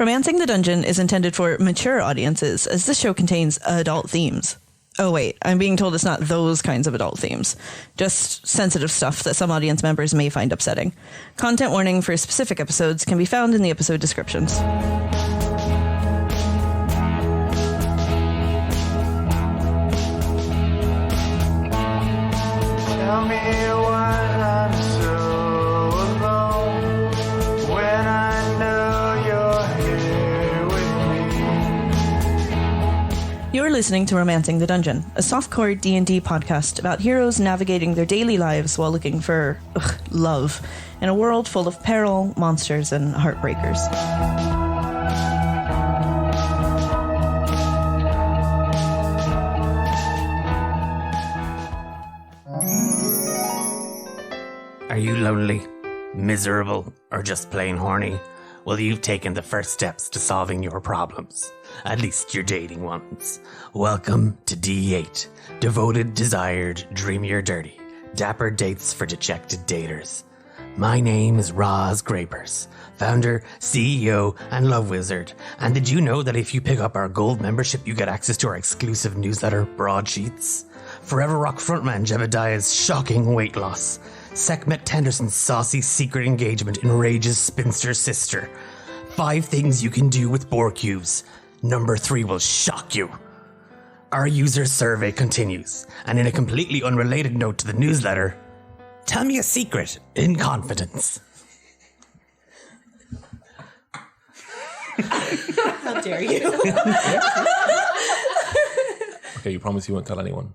Romancing the Dungeon is intended for mature audiences, as this show contains adult themes. Oh wait, I'm being told it's not those kinds of adult themes. Just sensitive stuff that some audience members may find upsetting. Content warning for specific episodes can be found in the episode descriptions. Tell me why I'm so alone when I know you're here with me. You're listening to Romancing the Dungeon, a softcore D&D podcast about heroes navigating their daily lives while looking for love in a world full of peril, monsters, and heartbreakers. Are you lonely, miserable, or just plain horny? Well, you've taken the first steps to solving your problems. At least your dating ones. Welcome to D8. Devoted, desired, dreamy or dirty. Dapper dates for dejected daters. My name is Roz Grapers, founder, CEO, and love wizard. And did you know that if you pick up our gold membership, you get access to our exclusive newsletter, Broadsheets? Forever Rock frontman Jebediah's shocking weight loss. Sekhmet Tinderson's saucy secret engagement enrages spinster sister. 5 things you can do with boar cubes. Number 3 will shock you. Our user survey continues, and in a completely unrelated note to the newsletter, tell me a secret in confidence. How dare you? Okay, you promise you won't tell anyone.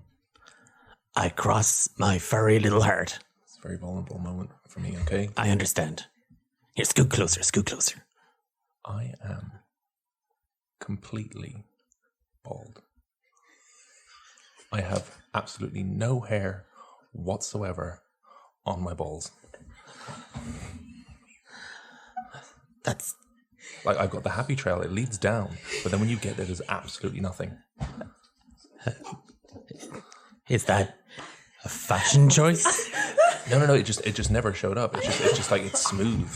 I cross my furry little heart. It's a very vulnerable moment for me, okay? I understand. Here, scoot closer, scoot closer. I am completely bald. I have absolutely no hair whatsoever on my balls. That's... Like, I've got the happy trail, it leads down, but then when you get there, there's absolutely nothing. Is that a fashion choice? No, it just never showed up. It's just like, it's smooth.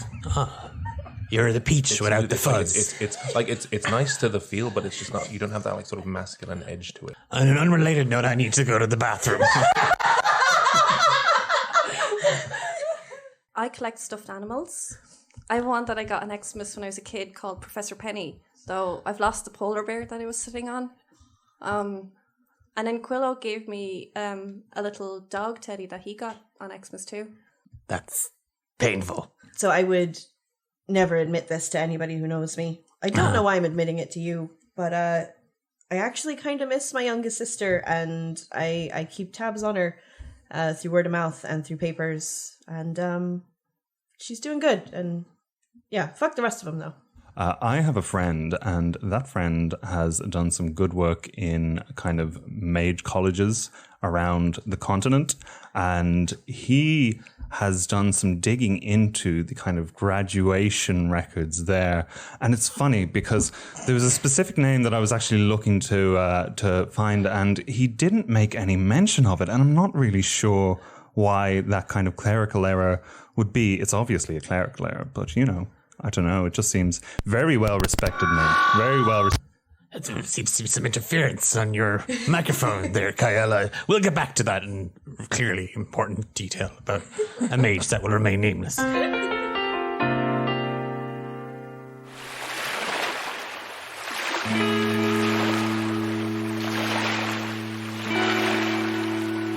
You're the peach without the fuzz. It's nice to the feel, but it's just not, you don't have that like sort of masculine edge to it. On an unrelated note, I need to go to the bathroom. I collect stuffed animals. I have one that I got an Xmas when I was a kid called Professor Penny, though I've lost the polar bear that I was sitting on. And then Quillo gave me a little dog teddy that he got on Xmas too. That's painful. So I would never admit this to anybody who knows me. I don't know why I'm admitting it to you, but I actually kind of miss my youngest sister, and I keep tabs on her through word of mouth and through papers, and she's doing good. And yeah, fuck the rest of them though. I have a friend, and that friend has done some good work in kind of mage colleges around the continent, and he has done some digging into the kind of graduation records there. And it's funny because there was a specific name that I was actually looking to find, and he didn't make any mention of it, and I'm not really sure why that kind of clerical error would be. It's obviously a clerical error, but you know, I don't know. It just seems very well respected name. Very well respected. There seems to be some interference on your microphone there, Cael. We'll get back to that in clearly important detail about a mage that will remain nameless.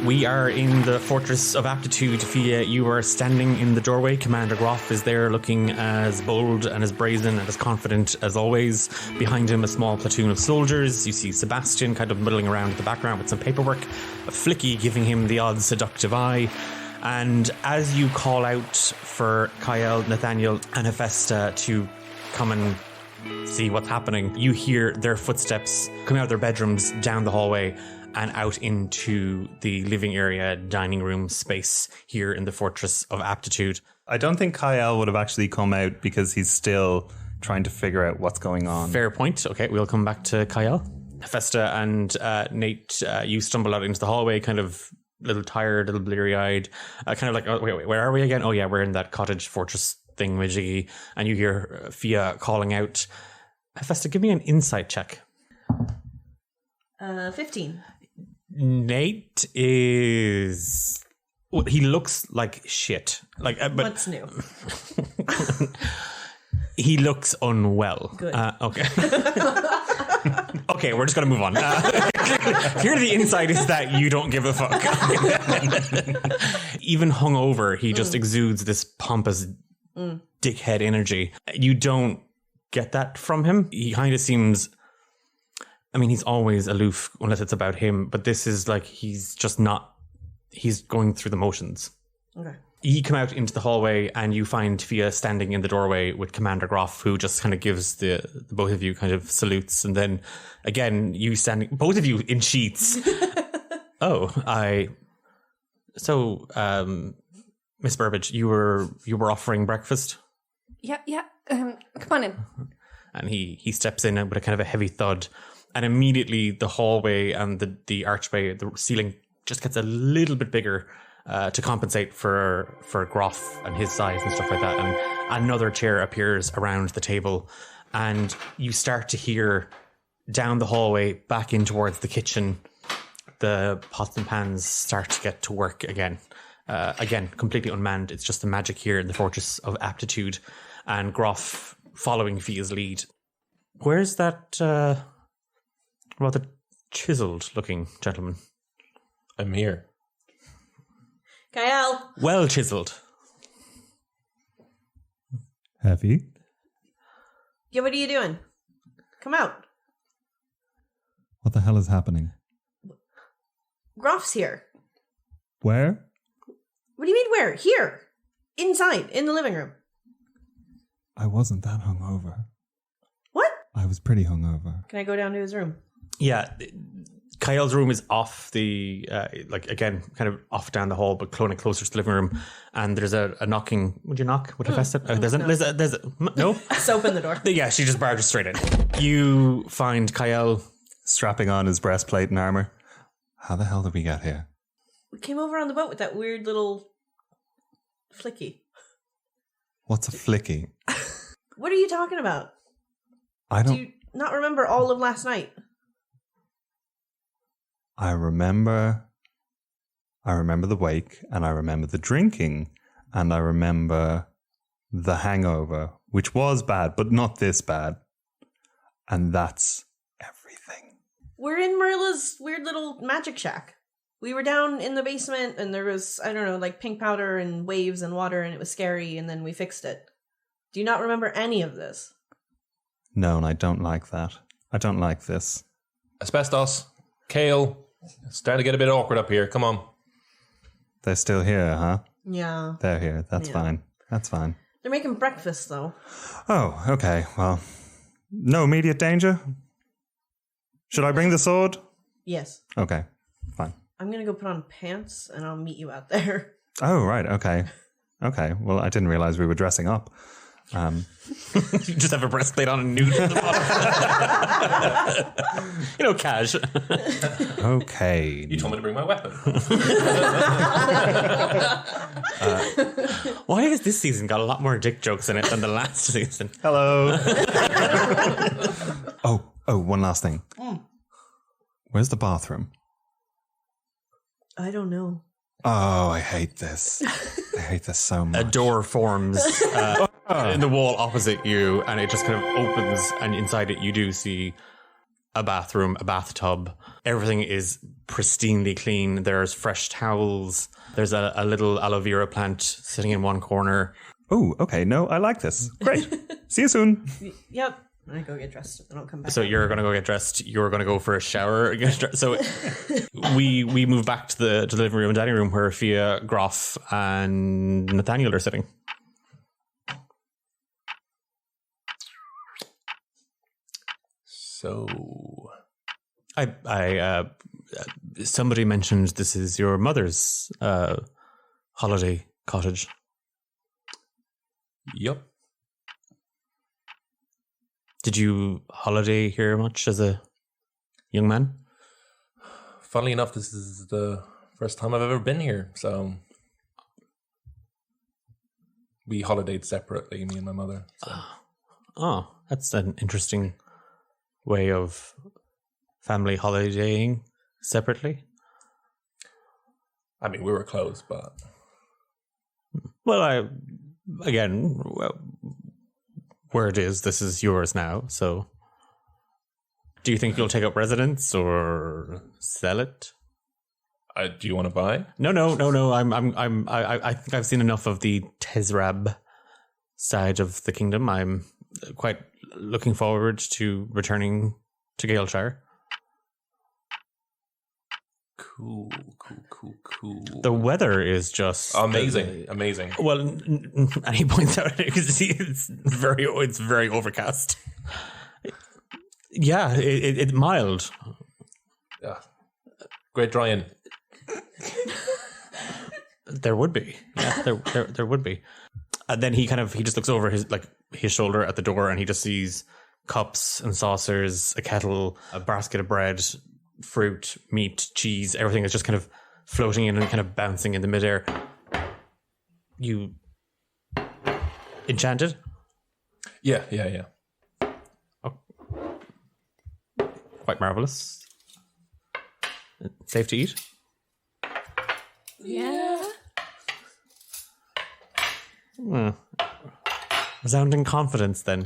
We are in the Fortress of Aptitude. Fia, you are standing in the doorway. Commander Groff is there looking as bold and as brazen and as confident as always. Behind him, a small platoon of soldiers. You see Sebastian kind of muddling around in the background with some paperwork. Flicky giving him the odd seductive eye. And as you call out for Cael, Nathaniel, and Hephaesta to come and see what's happening, you hear their footsteps coming out of their bedrooms down the hallway and out into the living area, dining room space here in the Fortress of Aptitude. I don't think Cael would have actually come out because he's still trying to figure out what's going on. Fair point. Okay, we'll come back to Cael. Hephaesta and Nate, you stumble out into the hallway, kind of a little tired, a little bleary-eyed, kind of like, oh, wait, where are we again? Oh yeah, we're in that cottage fortress thing, Majiggy. And you hear Fia calling out, Hephaesta, give me an insight check. 15. Nate is... Well, he looks like shit. Like, but What's new? he looks unwell. Good. Okay. Okay, we're just going to move on. Here, the insight is that you don't give a fuck. Even hungover, he just exudes this pompous dickhead energy. You don't get that from him. He kind of seems... I mean, he's always aloof unless it's about him, but this is like he's just not... He's going through the motions. Okay. You come out into the hallway and you find Fia standing in the doorway with Commander Groff, who just kind of gives the both of you kind of salutes. And then again, you standing, both of you in sheets. Miss Burbage, you were offering breakfast? Yeah. Come on in. And he steps in with a kind of a heavy thud. And immediately the hallway and the archway, the ceiling just gets a little bit bigger to compensate for Groff and his size and stuff like that. And another chair appears around the table, and you start to hear down the hallway back in towards the kitchen, the pots and pans start to get to work again. Again, completely unmanned. It's just the magic here in the Fortress of Aptitude, and Groff following Fia's lead. Where's that rather chiseled looking gentleman? I'm here. Cael. Well chiseled. Heavy? Yeah, what are you doing? Come out. What the hell is happening? Groff's here. Where? What do you mean where? Here. Inside, in the living room. I wasn't that hungover. What? I was pretty hungover. Can I go down to his room? Yeah, Cael's room is off the, again, kind of off down the hall, but closer to the living room. And there's a knocking. Would you knock? Would Hephaesta? There's a no? Just open the door. Yeah, she just barges straight in. You find Cael Strapping on his breastplate and armor. How the hell did we get here? We came over on the boat with that weird little flicky. What's a flicky? What are you talking about? I Do don't... you not remember all of last night? I remember the wake, and I remember the drinking, and I remember the hangover, which was bad, but not this bad. And that's everything. We're in Marilla's weird little magic shack. We were down in the basement, and there was, I don't know, like pink powder and waves and water, and it was scary, and then we fixed it. Do you not remember any of this? No, and I don't like that. I don't like this. Asbestos, Cael, it's starting to get a bit awkward up here. Come on. They're still here, huh? Yeah. They're here. That's Yeah. fine. That's fine. They're making breakfast, though. Oh, okay. Well, no immediate danger? Should I bring the sword? Yes. Okay, fine. I'm gonna go put on pants, and I'll meet you out there. Oh, right. Okay. Okay. Well, I didn't realize we were dressing up. You just have a breastplate on and nude at the bottom. Cash. Okay. You told me to bring my weapon. Why has this season got a lot more dick jokes in it than the last season? Hello. Oh, one last thing. Where's the bathroom? I don't know. Oh, I hate this. I hate this so much. A door forms in the wall opposite you, and it just kind of opens, and inside it you do see a bathroom, a bathtub. Everything is pristinely clean. There's fresh towels. There's a little aloe vera plant sitting in one corner. Oh, okay. No, I like this. Great. See you soon. Yep. I go get dressed, and I'll come back. So you're going to go get dressed. You're going to go for a shower. So we move back to the living room and dining room where Fia, Groff, and Nathaniel are sitting. So, I somebody mentioned this is your mother's holiday cottage. yep. Did you holiday here much as a young man? Funnily enough, this is the first time I've ever been here. So we holidayed separately, me and my mother. So. Oh, that's an interesting way of family holidaying separately? I mean, we were close, but Well, where it is, this is yours now. So, do you think you'll take up residence or sell it? do you want to buy? No. I think I've seen enough of the Tezrab side of the kingdom. I'm quite looking forward to returning to Gaelshire. Cool. The weather is just Amazing. Well, and he points out because it's very overcast. Yeah, it's mild. Yeah. Great drying. There would be, yeah, there would be. And then he just looks over his shoulder at the door, and he just sees cups and saucers, a kettle, a basket of bread, fruit, meat, cheese. Everything is just kind of floating in and kind of bouncing in the midair. You enchanted? Yeah. Quite marvelous. Safe to eat? Yeah. Resounding confidence then.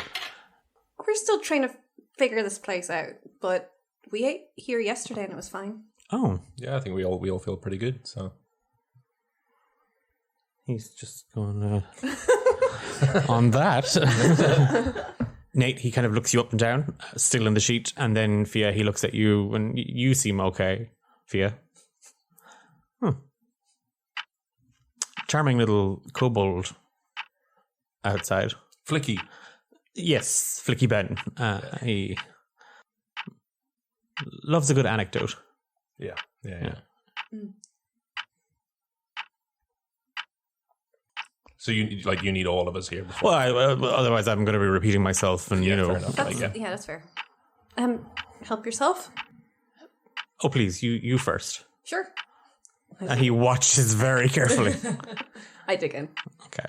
We're still trying to figure this place out, but we ate here yesterday and it was fine. Oh, Yeah, I think we all feel pretty good. So he's just going on that. Nate, he kind of looks you up and down, still in the sheet, and then Fia, he looks at you, and you seem okay, Fia. Charming little kobold outside. Flicky. Yes, Flicky Ben. He loves a good anecdote. Yeah. So you need all of us here. Before. Well, otherwise I'm going to be repeating myself, and Fair enough. That's fair. Help yourself. Oh, please, you first. Sure. And he watches very carefully. I dig in. Okay.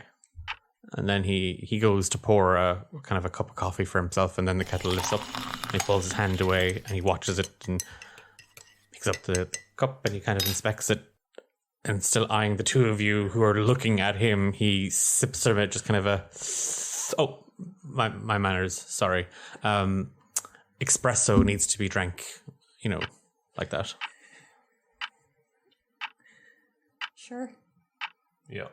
And then he goes to pour a kind of a cup of coffee for himself, and then the kettle lifts up, and he pulls his hand away, and he watches it, and picks up the cup, and he kind of inspects it, and still eyeing the two of you who are looking at him, he sips from it, just kind of my manners, sorry. Espresso needs to be drank, like that. Sure. Yeah.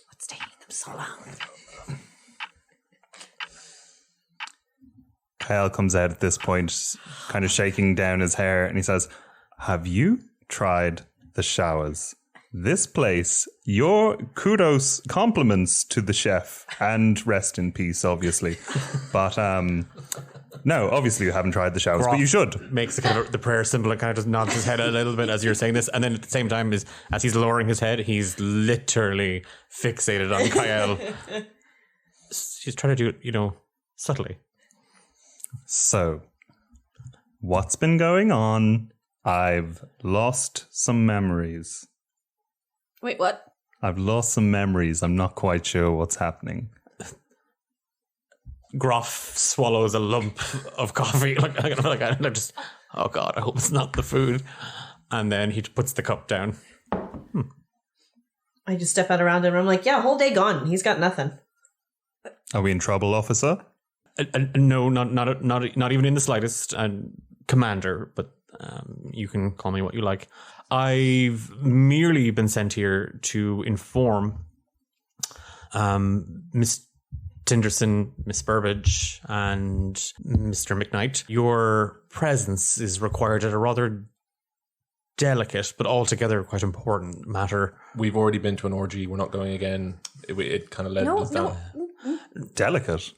What's taking them so long? Cael comes out at this point, kind of shaking down his hair, and he says, "Have you tried the showers? This place, your kudos, compliments to the chef, and rest in peace, obviously. But no, obviously you haven't tried the showers, but you should." Makes the kind of the prayer symbol and kind of just nods his head a little bit as you're saying this, and then at the same time, as he's lowering his head, he's literally fixated on Cael. She's trying to do it, subtly. So, what's been going on? I've lost some memories. Wait, what? I've lost some memories. I'm not quite sure what's happening. Groff swallows a lump of coffee. Like just, oh God, I hope it's not the food. And then he puts the cup down. I just step out around him and I'm like, yeah, whole day gone. He's got nothing. Are we in trouble, officer? No, not even in the slightest. Commander, but you can call me what you like. I've merely been sent here to inform Miss Tinderson, Miss Burbage, and Mr. McKnight. Your presence is required at a rather delicate but altogether quite important matter. We've already been to an orgy. We're not going again. It kind of led us down. Delicate?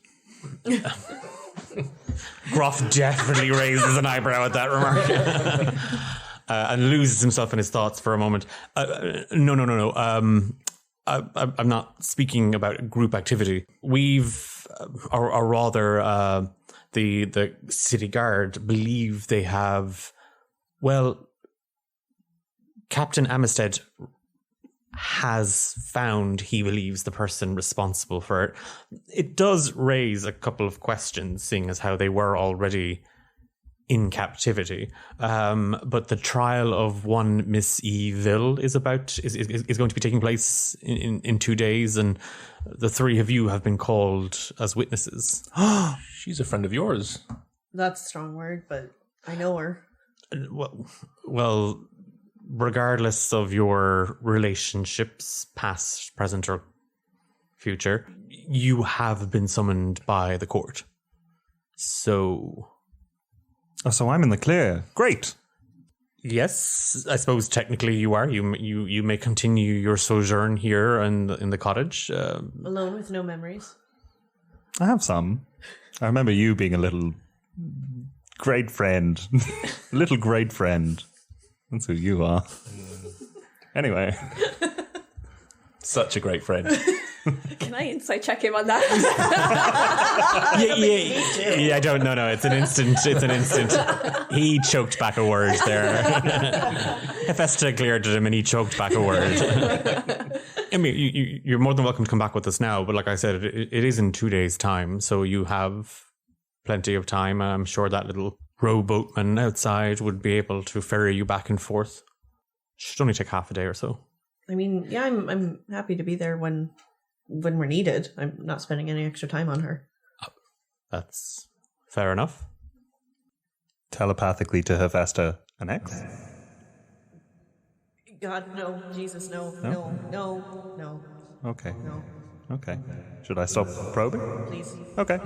Groff definitely raises an eyebrow at that remark. And loses himself in his thoughts for a moment. No. I'm not speaking about group activity. Or rather, the city guard believe they have, well, Captain Amistad has found, he believes, the person responsible for it. It does raise a couple of questions, seeing as how they were already in captivity. But the trial of one Miss Evil is going to be taking place in 2 days, and the three of you have been called as witnesses. She's a friend of yours. That's a strong word, but I know her. Well, regardless of your relationships, past, present, or future, you have been summoned by the court. So... Oh, so I'm in the clear. Great. Yes, I suppose technically you are. You may continue your sojourn here and in the cottage. Alone with no memories. I have some. I remember you being a little great friend. Little great friend. That's who you are. Anyway. Such a great friend. Can I insight check him on that? Yeah, I don't know. No, it's an instant. He choked back a word there. Hephaesta glared at him and he choked back a word. I mean, you're more than welcome to come back with us now, but like I said, it is in 2 days' time, so you have plenty of time. I'm sure that little rowboatman outside would be able to ferry you back and forth. Should only take half a day or so. I mean, yeah, I'm happy to be there when we're needed. I'm not spending any extra time on her. That's fair enough. Telepathically to Hephaesta, an ex? God, no. Jesus, no. Okay. No. Okay. Should I stop probing? Please. Okay.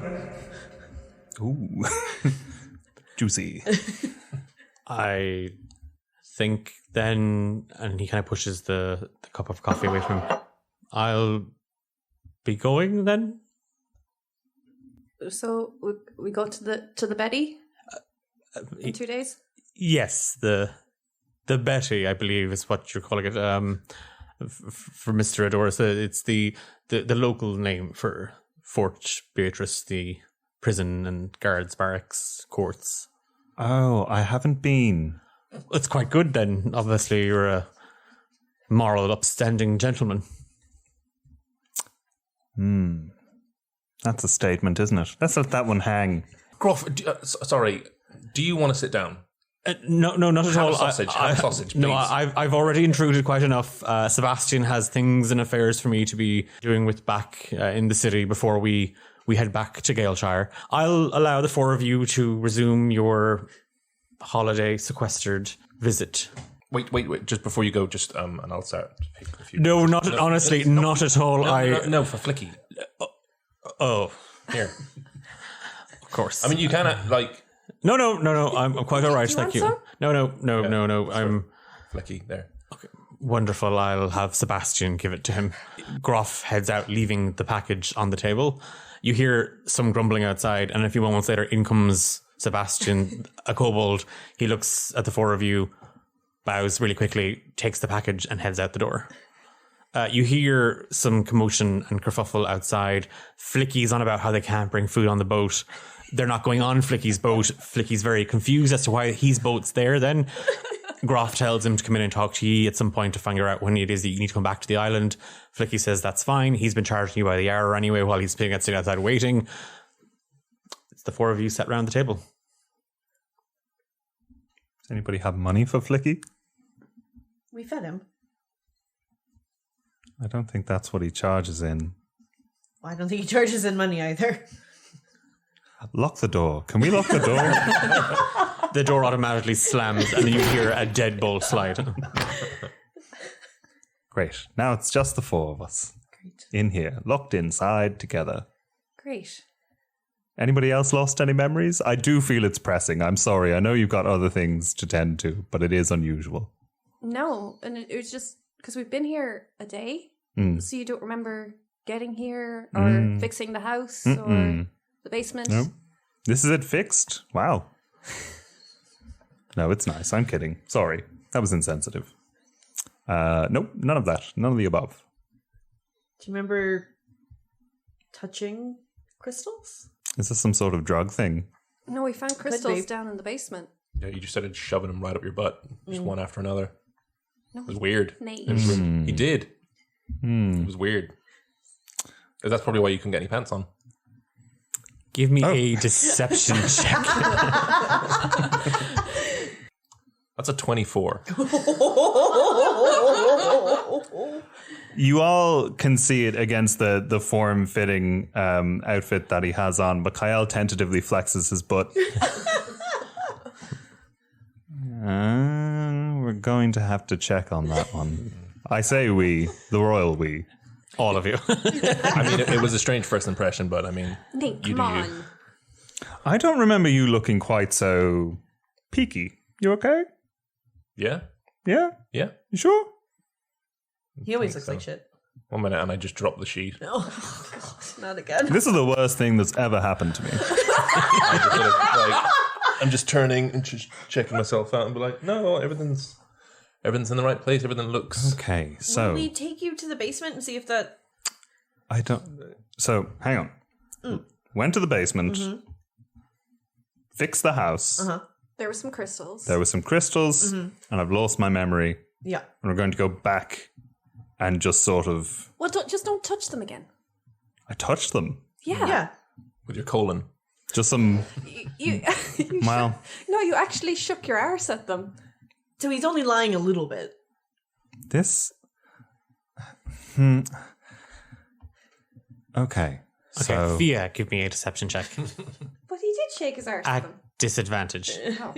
Ooh. Juicy. I think then, and he kind of pushes the cup of coffee away from him. I'll be going then. So we go to the Betty in 2 days. Yes, the Betty, I believe, is what you're calling it. For Mr. Adorous, it's the local name for Fort Beatrice, the prison and guards barracks courts. Oh, I haven't been. It's quite good then. Obviously, you're a moral, upstanding gentleman. That's a statement, isn't it? Let's let that one hang. Gruff, sorry, do you want to sit down? No, not at all. Have a sausage, please. No, I've already intruded quite enough. Sebastian has things and affairs for me to be doing with back in the city before we head back to Galeshire. I'll allow the four of you to resume your holiday sequestered visit. Wait, just before you go, and I'll start picking a few. No, honestly, not at all. No, for Flicky. Oh, here. Of course. I mean, you cannot, like... No, I'm quite all right, thank you. Some? No, I'm... Flicky, there. Okay, wonderful, I'll have Sebastian give it to him. Groff heads out, leaving the package on the table. You hear some grumbling outside, and a few moments later, in comes Sebastian, a kobold. He looks at the four of you, bows really quickly, takes the package, and heads out the door. You hear some commotion and kerfuffle outside. Flicky's on about how they can't bring food on the boat. They're not going on Flicky's boat. Flicky's very confused as to why his boat's there then. Groff tells him to come in and talk to you at some point to figure out when it is that you need to come back to the island. Flicky says that's fine. He's been charging you by the hour anyway while he's sitting outside waiting. It's the four of you sat around the table. Anybody have money for Flicky? We fed him. I don't think that's what he charges in. Well, I don't think he charges in money either. Lock the door. Can we lock the door? The door automatically slams and you hear a deadbolt slide. Great. Now it's just the four of us. Great. In here, locked inside together. Great. Anybody else lost any memories? I do feel it's pressing. I'm sorry. I know you've got other things to tend to, but it is unusual. No, and it was just because we've been here a day, so you don't remember getting here or fixing the house or the basement. No. This is it fixed? Wow. No, it's nice. I'm kidding. Sorry. That was insensitive. Nope, none of that. None of the above. Do you remember touching crystals? Is this some sort of drug thing? No, we found crystals down in the basement. Yeah, you just started shoving them right up your butt, just one after another. It was weird. Nate. He did. It was weird. That's probably why you couldn't get any pants on. Give me a deception check. That's a 24. You all can see it against the form-fitting outfit that he has on, but Cael tentatively flexes his butt. We're going to have to check on that one. I say we, the royal we. All of you. I mean, it was a strange first impression, but I mean, Nate, you come do you. on. I don't remember you looking quite so peaky. You okay? Yeah? Yeah? Yeah? You sure? He always looks like shit. 1 minute and I just dropped the sheet. Oh, God, not again. This is the worst thing that's ever happened to me. I'm just turning and just checking myself out and be like, no, everything's in the right place. Everything looks... Okay, Will so... we take you to the basement and see if that... I don't... So, hang on. Went to the basement. Fixed the house. There were some crystals. There were some crystals. And I've lost my memory. Yeah. And we're going to go back and just sort of... Well, don't touch them again. I touched them. Yeah. Yeah. With your colon. Just some... You Well... no, you actually shook your arse at them. So he's only lying a little bit. This... Okay. Okay, Fia, give me a deception check. But he did shake his arse at At them. disadvantage. Oh.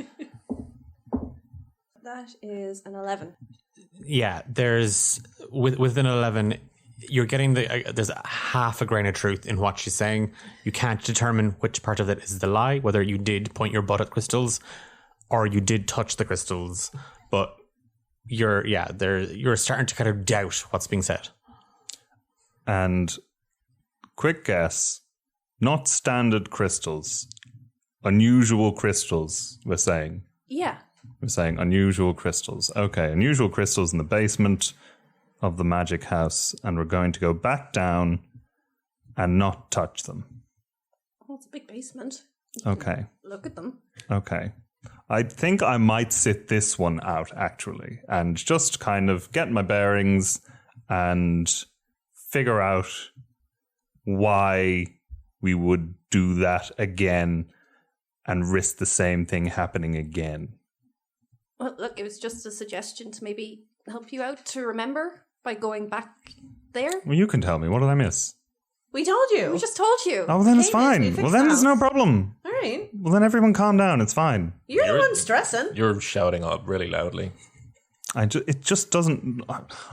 That is an 11. Yeah, there's with an 11, you're getting there's half a grain of truth in what she's saying. You can't determine which part of it is the lie, whether you did point your butt at crystals or you did touch the crystals. But you're starting to kind of doubt what's being said. And quick guess, not standard crystals, unusual crystals, we're saying. Yeah. We're saying unusual crystals. Okay, unusual crystals in the basement of the magic house, and we're going to go back down and not touch them. Well, it's a big basement. Okay. Look at them. Okay. I think I might sit this one out, actually, and just kind of get my bearings and figure out why we would do that again and risk the same thing happening again. Well, look, it was just a suggestion to maybe help you out to remember by going back there. Well, you can tell me. What did I miss? We told you. We just told you. Oh, well, then it's Hey, Liz, we fine. fixed Well, then the there's no house. problem. All right. Well, then everyone calm down. It's fine. You're the one stressing. You're shouting up really loudly. It just doesn't...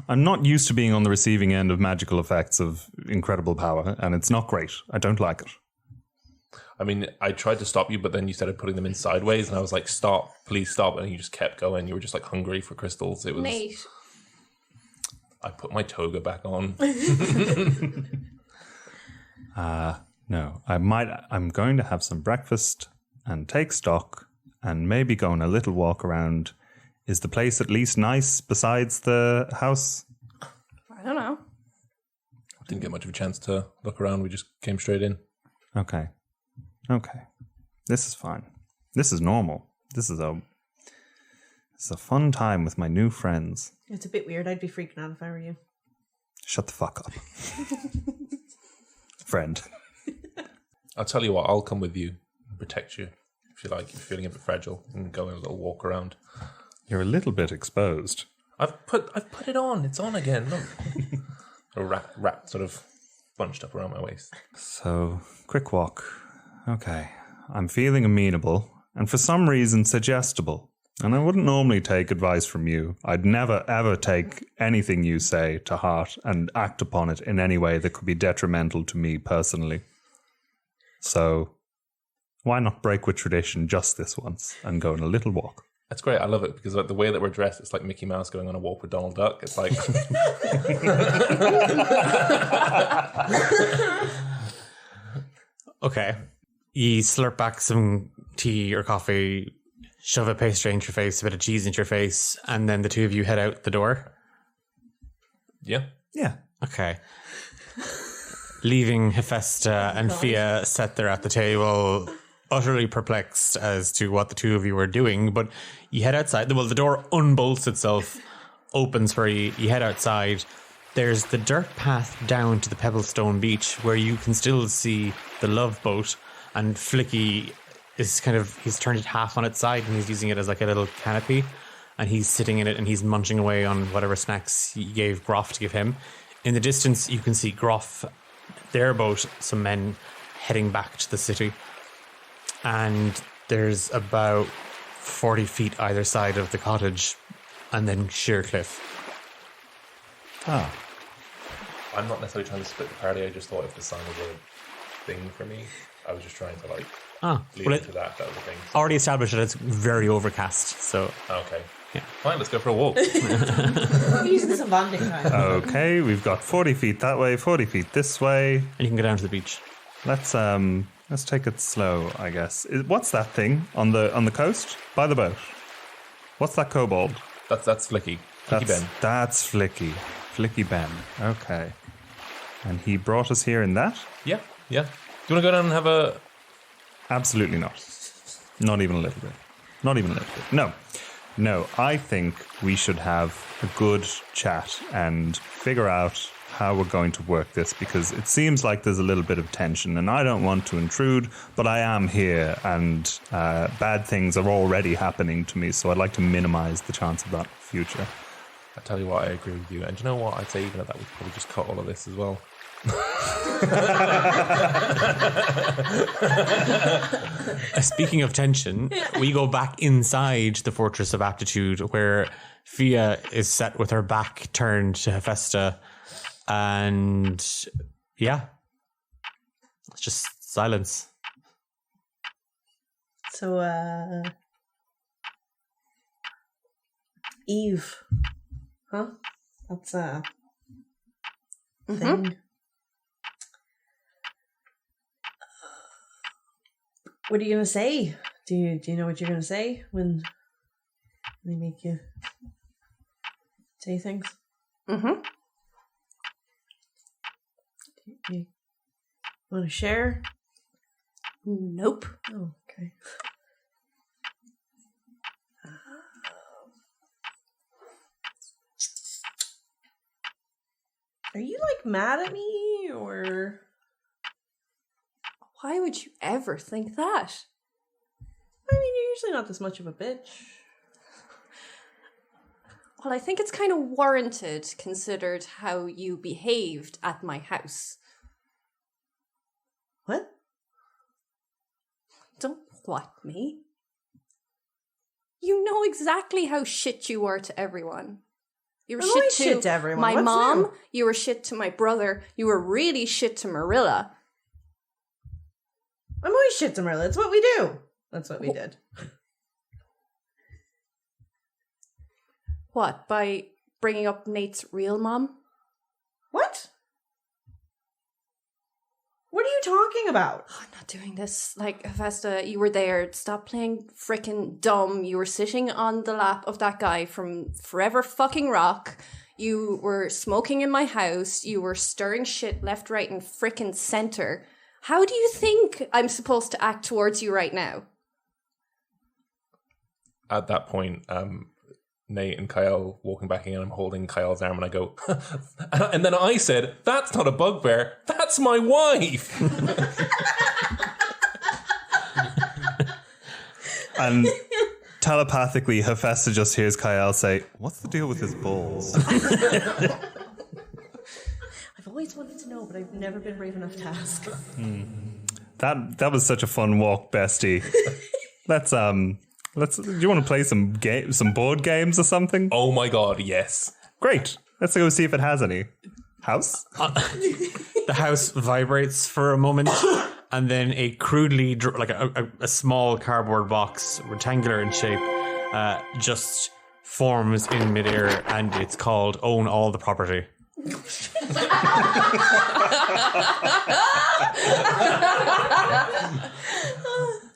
I'm not used to being on the receiving end of magical effects of incredible power, and it's not great. I don't like it. I mean, I tried to stop you, but then you started putting them in sideways, and I was like, stop, please stop. And you just kept going. You were just like hungry for crystals. It was... Nate. I put my toga back on. No, I'm going to have some breakfast and take stock and maybe go on a little walk around. Is the place at least nice besides the house? I don't know. Didn't get much of a chance to look around. We just came straight in. Okay. This is fine. This is normal. This is a fun time with my new friends. It's a bit weird. I'd be freaking out if I were you. Shut the fuck up. Friend. I'll tell you what, I'll come with you and protect you if you like. If you're feeling a bit fragile, and go on a little walk around. You're a little bit exposed. I've put it on. It's on again. Look. A wrap sort of bunched up around my waist. So, quick walk. Okay. I'm feeling amenable and for some reason suggestible. And I wouldn't normally take advice from you. I'd never ever take anything you say to heart and act upon it in any way that could be detrimental to me personally. So, why not break with tradition just this once and go on a little walk? That's great. I love it because like the way that we're dressed, it's like Mickey Mouse going on a walk with Donald Duck. It's like... Okay. You slurp back some tea or coffee, shove a pastry into your face, a bit of cheese into your face, and then the two of you head out the door. Yeah. Yeah. Okay. Leaving Hephaesta and Fia sat there at the table, utterly perplexed as to what the two of you were doing, but you head outside. Well, the door unbolts itself opens where you head outside. There's the dirt path down to the Pebblestone Beach where you can still see the Love Boat, and Flicky is he's turned it half on its side and he's using it as like a little canopy, and he's sitting in it and he's munching away on whatever snacks you gave Groff to give him. In the distance, you can see Groff, their boat, some men heading back to the city. And there's about 40 feet either side of the cottage, and then sheer cliff. Ah. I'm not necessarily trying to split the party. I just thought if the sign was a thing for me, I was just trying to lead into that was a thing. So. Already established that it's very overcast, so... Okay. Yeah. Fine, let's go for a walk. We're using this a bonding time. Okay, we've got 40 feet that way, 40 feet this way. And you can go down to the beach. Let's take it slow, I guess. What's that thing on the coast by the boat? What's that kobold? That's Flicky. Flicky Ben. That's Flicky. Flicky Ben. Okay. And he brought us here in that? Yeah. Do you want to go down and have a... Absolutely not. Not even a little bit. Not even a little bit. No, I think we should have a good chat and figure out how we're going to work this, because it seems like there's a little bit of tension and I don't want to intrude, but I am here and bad things are already happening to me, so I'd like to minimize the chance of that in the future. I tell you what, I agree with you. And you know what? I'd say even at that, we'd probably just cut all of this as well. Speaking of tension, we go back inside the Fortress of Aptitude where Fia is set with her back turned to Hephaesta, and yeah, it's just silence. So, Eve. Huh? That's a thing. What are you gonna say? Do you know what you're gonna say when they make you say things? Mm-hmm. You want to share? Nope. Oh, okay. Are you like mad at me, or? Why would you ever think that? I mean, you're usually not this much of a bitch. Well, I think it's kind of warranted, considered how you behaved at my house. What? Don't what me? You know exactly how shit you were to everyone. You were shit to everyone. My What's mom, new? you were shit to my brother, you were really shit to Marilla. I'm always shit to Marilla. It's what we do. That's what we did. What, by bringing up Nate's real mom? What? What are you talking about? Oh, I'm not doing this. Like, Hephaesta, you were there. Stop playing frickin' dumb. You were sitting on the lap of that guy from Forever Fucking Rock. You were smoking in my house. You were stirring shit left, right, and frickin' center. How do you think I'm supposed to act towards you right now? At that point, Nate and Cael walking back in, I'm holding Cael's arm and I go, and then I said, that's not a bugbear, that's my wife. And telepathically, Hephaesta just hears Cael say, what's the deal with his balls? I've always wanted to know, but I've never been brave enough to ask. That was such a fun walk, bestie. Let's do you want to play some board games or something? Oh my god, yes. Great. Let's go see if it has any. House? The house vibrates for a moment, and then a crudely, like a small cardboard box, rectangular in shape, just forms in midair, and it's called Own All the Property.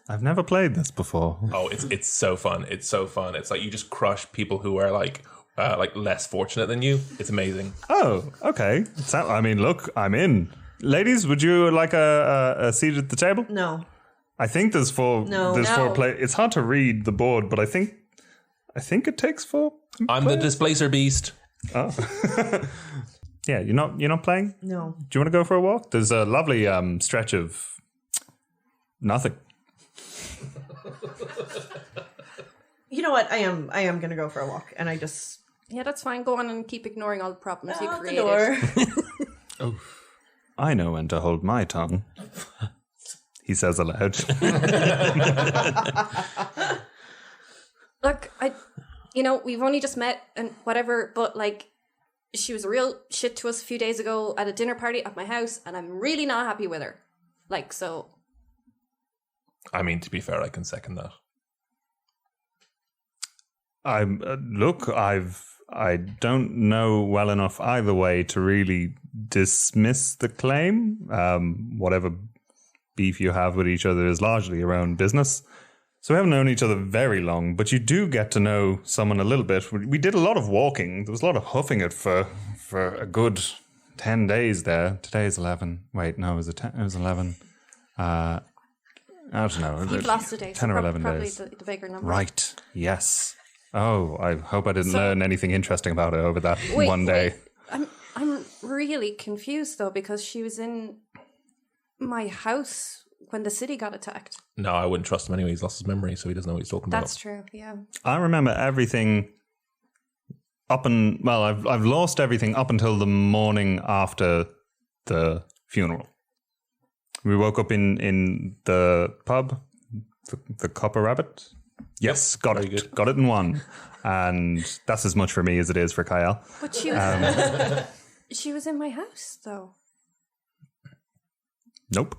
I've never played this before. Oh, it's so fun. It's so fun. It's like you just crush people who are like less fortunate than you. It's amazing. Oh, okay. I mean, look, I'm in. Ladies, would you like a seat at the table? No. I think there's four. No. There's four play. It's hard to read the board, but I think it takes four. I'm the displacer beast. Oh. Yeah, you're not playing? No. Do you want to go for a walk? There's a lovely stretch of nothing. You know what? I am going to go for a walk, and I just Yeah, that's fine. Go on and keep ignoring all the problems you out the created. door. I know when to hold my tongue. He says aloud. Look, we've only just met and whatever, but like, she was a real shit to us a few days ago at a dinner party at my house, and I'm really not happy with her. Like, so. I mean, to be fair, I can second that. I don't know well enough either way to really dismiss the claim. Whatever beef you have with each other is largely your own business. So we haven't known each other very long, but you do get to know someone a little bit. We did a lot of walking. There was a lot of huffing it for a good 10 days there. Today is 11. Wait, no, it was 11. I don't know. You've lost a day. 10 or 11 probably days. the bigger number. Right. Yes. Oh, I hope I didn't learn anything interesting about it over that one day. I'm really confused though, because she was in my house when the city got attacked. No, I wouldn't trust him anyway. He's lost his memory, so he doesn't know what he's talking about. That's true, yeah. I remember everything I've lost everything up until the morning after the funeral. We woke up in the pub, the Copper Rabbit. Yes, got it. good. Got it in one. And that's as much for me as it is for Cael. But she was, she was in my house though. Nope.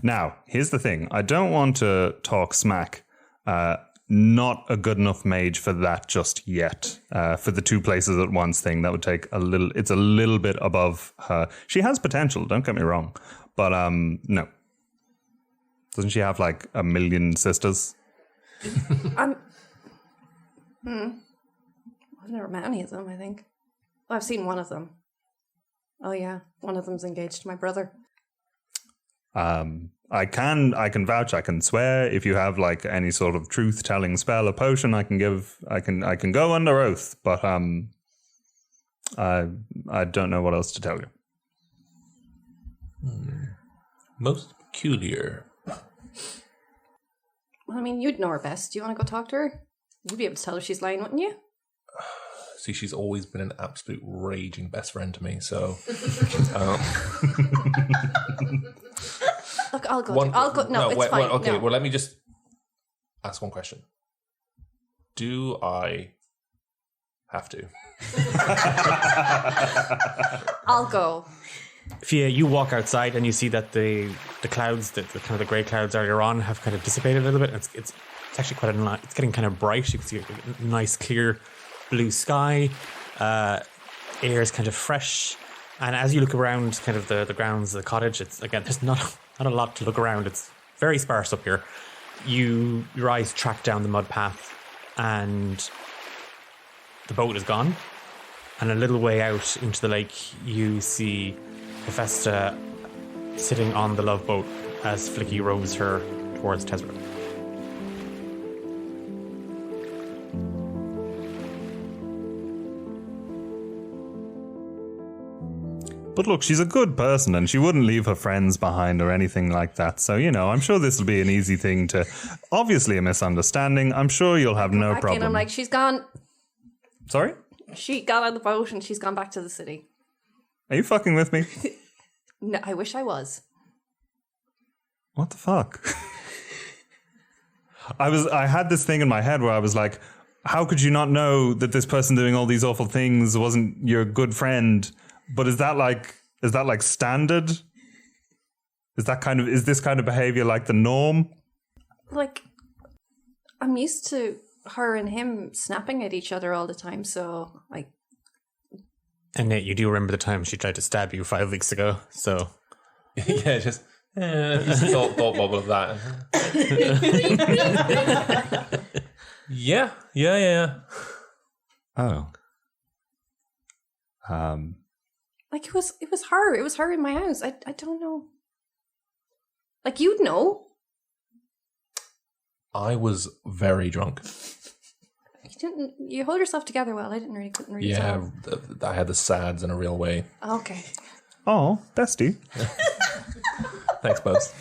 Now, here's the thing. I don't want to talk smack. Not a good enough mage for that just yet. For the two places at once thing, that would take a little... It's a little bit above her. She has potential, don't get me wrong. But, no. Doesn't she have, like, 1 million sisters? I've never met any of them, I think. Well, I've seen one of them. Oh yeah, one of them's engaged to my brother. I can vouch, I can swear, if you have like any sort of truth telling spell or potion I can go under oath, but I don't know what else to tell you. Most peculiar. Well, I mean, you'd know her best. Do you want to go talk to her? You'd be able to tell if she's lying, wouldn't you? See, she's always been an absolute raging best friend to me, so... Look, I'll go. I'll go. No, it's fine. Okay, no. well, let me just ask one question. Do I have to? I'll go. Fia, you walk outside and you see that the clouds, the kind of the grey clouds earlier on, have kind of dissipated a little bit. It's actually quite it's getting kind of bright. You can see a nice clear blue sky. Air is kind of fresh, and as you look around, kind of the grounds of the cottage, it's again there's not a lot to look around. It's very sparse up here. Your eyes track down the mud path, and the boat is gone. And a little way out into the lake, you see Hephaesta sitting on the love boat as Flicky rows her towards Tesra. But look, she's a good person and she wouldn't leave her friends behind or anything like that. So, I'm sure this will be an easy thing to... Obviously a misunderstanding. I'm sure you'll have no problem. I'm like, she's gone. Sorry? She got on the boat and she's gone back to the city. Are you fucking with me? No, I wish I was. What the fuck? I had this thing in my head where I was like, how could you not know that this person doing all these awful things wasn't your good friend? But is that like standard? Is this kind of behavior like the norm? Like, I'm used to her and him snapping at each other all the time, so like. And Nate, you do remember the time she tried to stab you 5 weeks ago, so. Yeah, just thought bubble of that. Yeah. Oh. Like it was her. It was her in my house. I don't know. Like you'd know. I was very drunk. You hold yourself together well. I couldn't really Yeah, tell. I had the sads in a real way. Okay. Oh, bestie. Thanks, Bubs.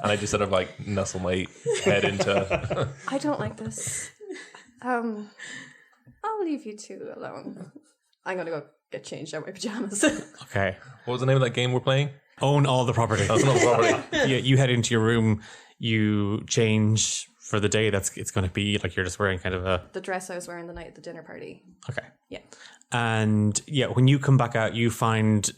And I just sort of like nestle my head into. I don't like this. I'll leave you two alone. I'm gonna go get changed out of my pajamas. Okay. What was the name of that game we're playing? Own all the property. That's not property. You head into your room. You change for the day. It's going to be like you're just wearing kind of a. The dress I was wearing the night at the dinner party. Okay. Yeah. And yeah, when you come back out, you find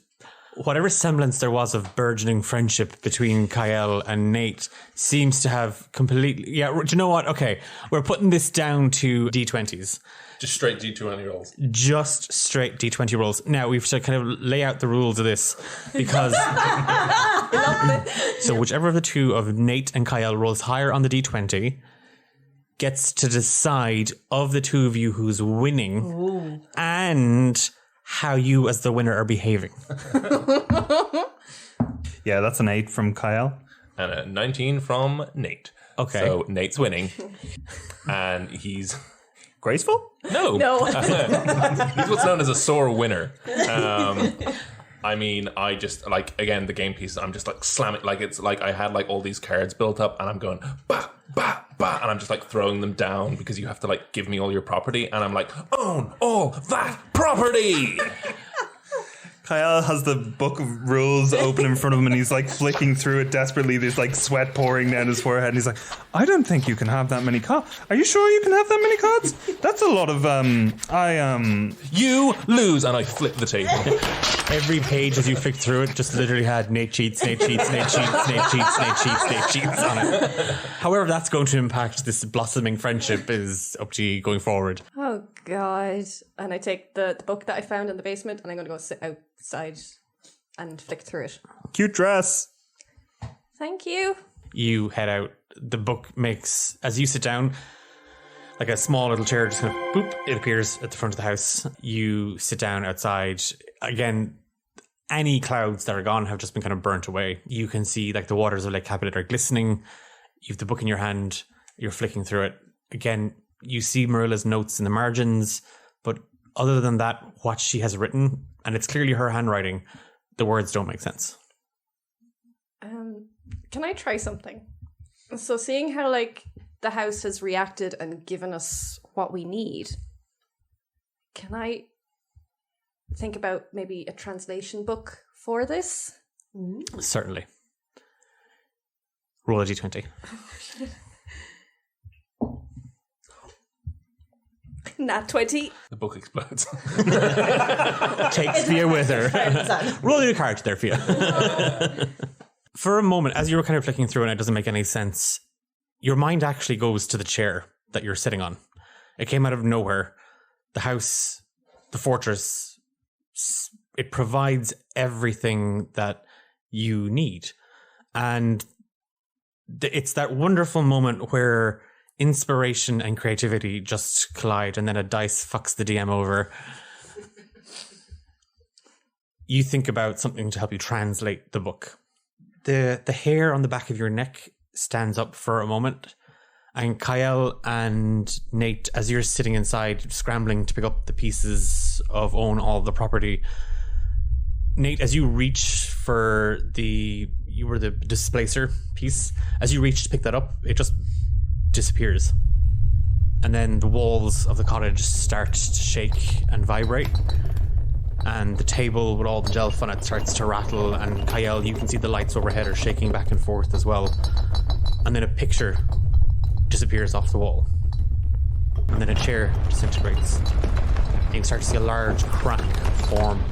whatever semblance there was of burgeoning friendship between Cael and Nate seems to have completely. Yeah, do you know what? Okay, we're putting this down to D20s. Just straight D20 rolls. Just straight D20 rolls. Now we have to kind of lay out the rules of this because. So whichever of the two of Nate and Cael rolls higher on the D20 gets to decide of the two of you who's winning and how you as the winner are behaving. Yeah, that's an 8 from Cael. And a 19 from Nate. Okay. So Nate's winning. And he's... Graceful? No. No. He's what's known as a sore winner. I mean, I just, like, again, the game piece, I'm just, like, slamming, like, it's like I had, like, all these cards built up, and I'm going, bah, bah, bah, and I'm just, like, throwing them down because you have to, like, give me all your property, and I'm like, own all that property! Cael has the book of rules open in front of him and he's like flicking through it desperately. There's like sweat pouring down his forehead and he's like, I don't think you can have that many cards. Are you sure you can have that many cards? That's a lot of, You lose! And I flip the table. Every page as you flicked through it just literally had Nate cheats, Nate cheats, Nate cheats, Nate cheats, Nate cheats, Nate cheats on it. However that's going to impact this blossoming friendship is up to you going forward. Oh, God. And I take the book that I found in the basement and I'm going to go sit outside and flick through it. Cute dress. Thank you. You head out. The book makes, as you sit down, like a small little chair just kind of, boop, it appears at the front of the house. You sit down outside. Again, any clouds that are gone have just been kind of burnt away. You can see like the waters of Lake Capulet are glistening. You have the book in your hand. You're flicking through it. Again, you see Marilla's notes in the margins, but other than that, what she has written, and it's clearly her handwriting, the words don't make sense. Can I try something? So seeing how like the house has reacted and given us what we need, can I think about maybe a translation book for this? Certainly. Roll a d20. Nat 20. The book explodes. Takes Fia with her. Roll your card there, Fia. For a moment, as you were kind of flicking through and it doesn't make any sense, your mind actually goes to the chair that you're sitting on. It came out of nowhere. The house, the fortress, it provides everything that you need. And it's that wonderful moment where inspiration and creativity just collide and then a dice fucks the DM over. You think about something to help you translate the book. The hair on the back of your neck stands up for a moment, and Cael and Nate, as you're sitting inside scrambling to pick up the pieces of Own All the Property, Nate, as you reach for you were the displacer piece, as you reach to pick that up, it just disappears. And then the walls of the cottage start to shake and vibrate. And the table with all the jelf on it starts to rattle. And Cael, you can see the lights overhead are shaking back and forth as well. And then a picture disappears off the wall. And then a chair disintegrates. And you start to see a large crack form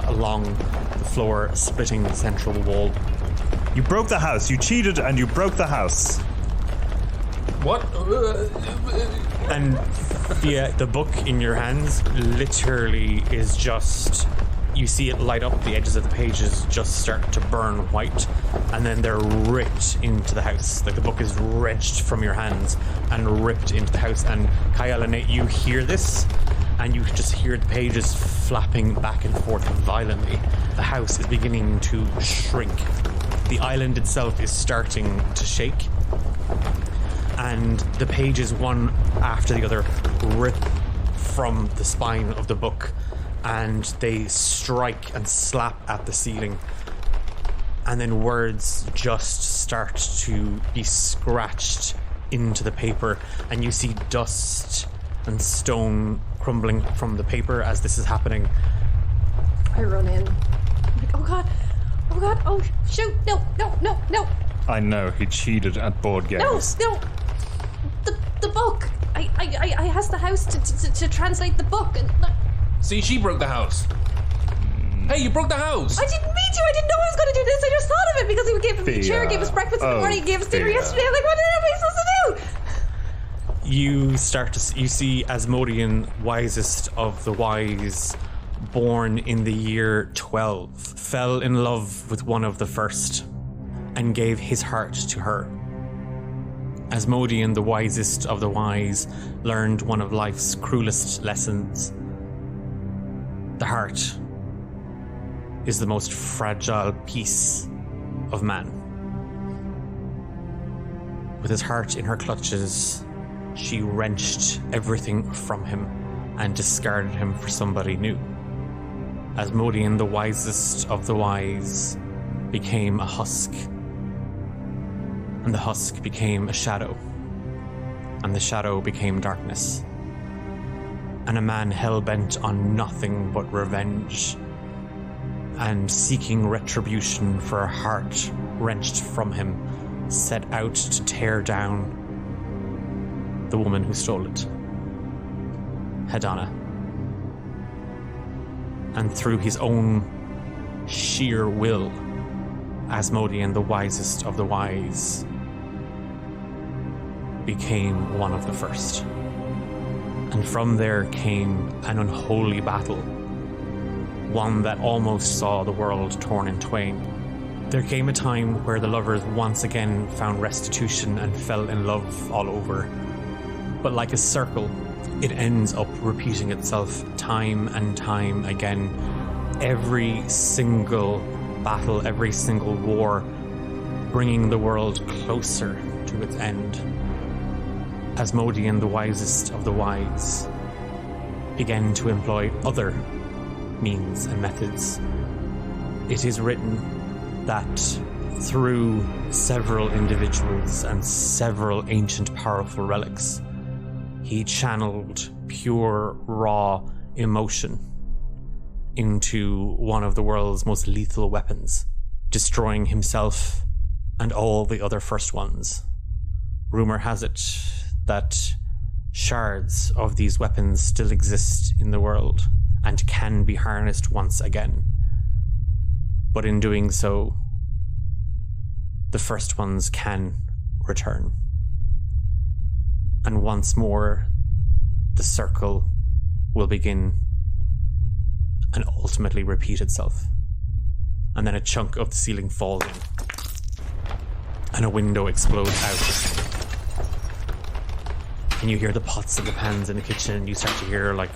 along the floor, splitting the central wall. You broke the house. You cheated and you broke the house. What? And Fia, the book in your hands literally is just, you see it light up, the edges of the pages just start to burn white, and then they're ripped into the house. Like the book is wrenched from your hands and ripped into the house. And Cael and Nate, you hear this, and you just hear the pages flapping back and forth violently. The house is beginning to shrink. The island itself is starting to shake. and the pages, one after the other, rip from the spine of the book, and they strike and slap at the ceiling. And then words just start to be scratched into the paper, and you see dust and stone crumbling from the paper as this is happening. I run in. I'm like, oh god, oh shoot, no. I know, he cheated at board games. No. The book. I asked the house to translate the book, and See, she broke the house. Hey, you broke the house. I didn't mean to. I didn't know I was going to do this. I just thought of it because he gave me a chair, gave us breakfast in the morning, gave us dinner yesterday. I'm like, what am I supposed to do? You see Asmodean, wisest of the wise, born in the year 12, fell in love with one of the first and gave his heart to her. Asmodean, the wisest of the wise, learned one of life's cruelest lessons. The heart is the most fragile piece of man. With his heart in her clutches, she wrenched everything from him and discarded him for somebody new. Asmodean, the wisest of the wise, became a husk. And the husk became a shadow. And the shadow became darkness. And a man hell-bent on nothing but revenge and seeking retribution for a heart wrenched from him, set out to tear down the woman who stole it, Hedana. And through his own sheer will, Asmodean, the wisest of the wise, became one of the first. And from there came an unholy battle, one that almost saw the world torn in twain. There came a time where the lovers once again found restitution and fell in love all over. But like a circle, it ends up repeating itself time and time again. Every single battle, every single war, bringing the world closer to its end. Asmodean, the wisest of the wise, began to employ other means and methods. It is written that through several individuals and several ancient powerful relics, he channeled pure, raw emotion into one of the world's most lethal weapons, destroying himself and all the other first ones. Rumor has it that shards of these weapons still exist in the world and can be harnessed once again. But in doing so, the first ones can return. And once more, the circle will begin and ultimately repeat itself. And then a chunk of the ceiling falls in, and a window explodes out. And you hear the pots and the pans in the kitchen, and you start to hear like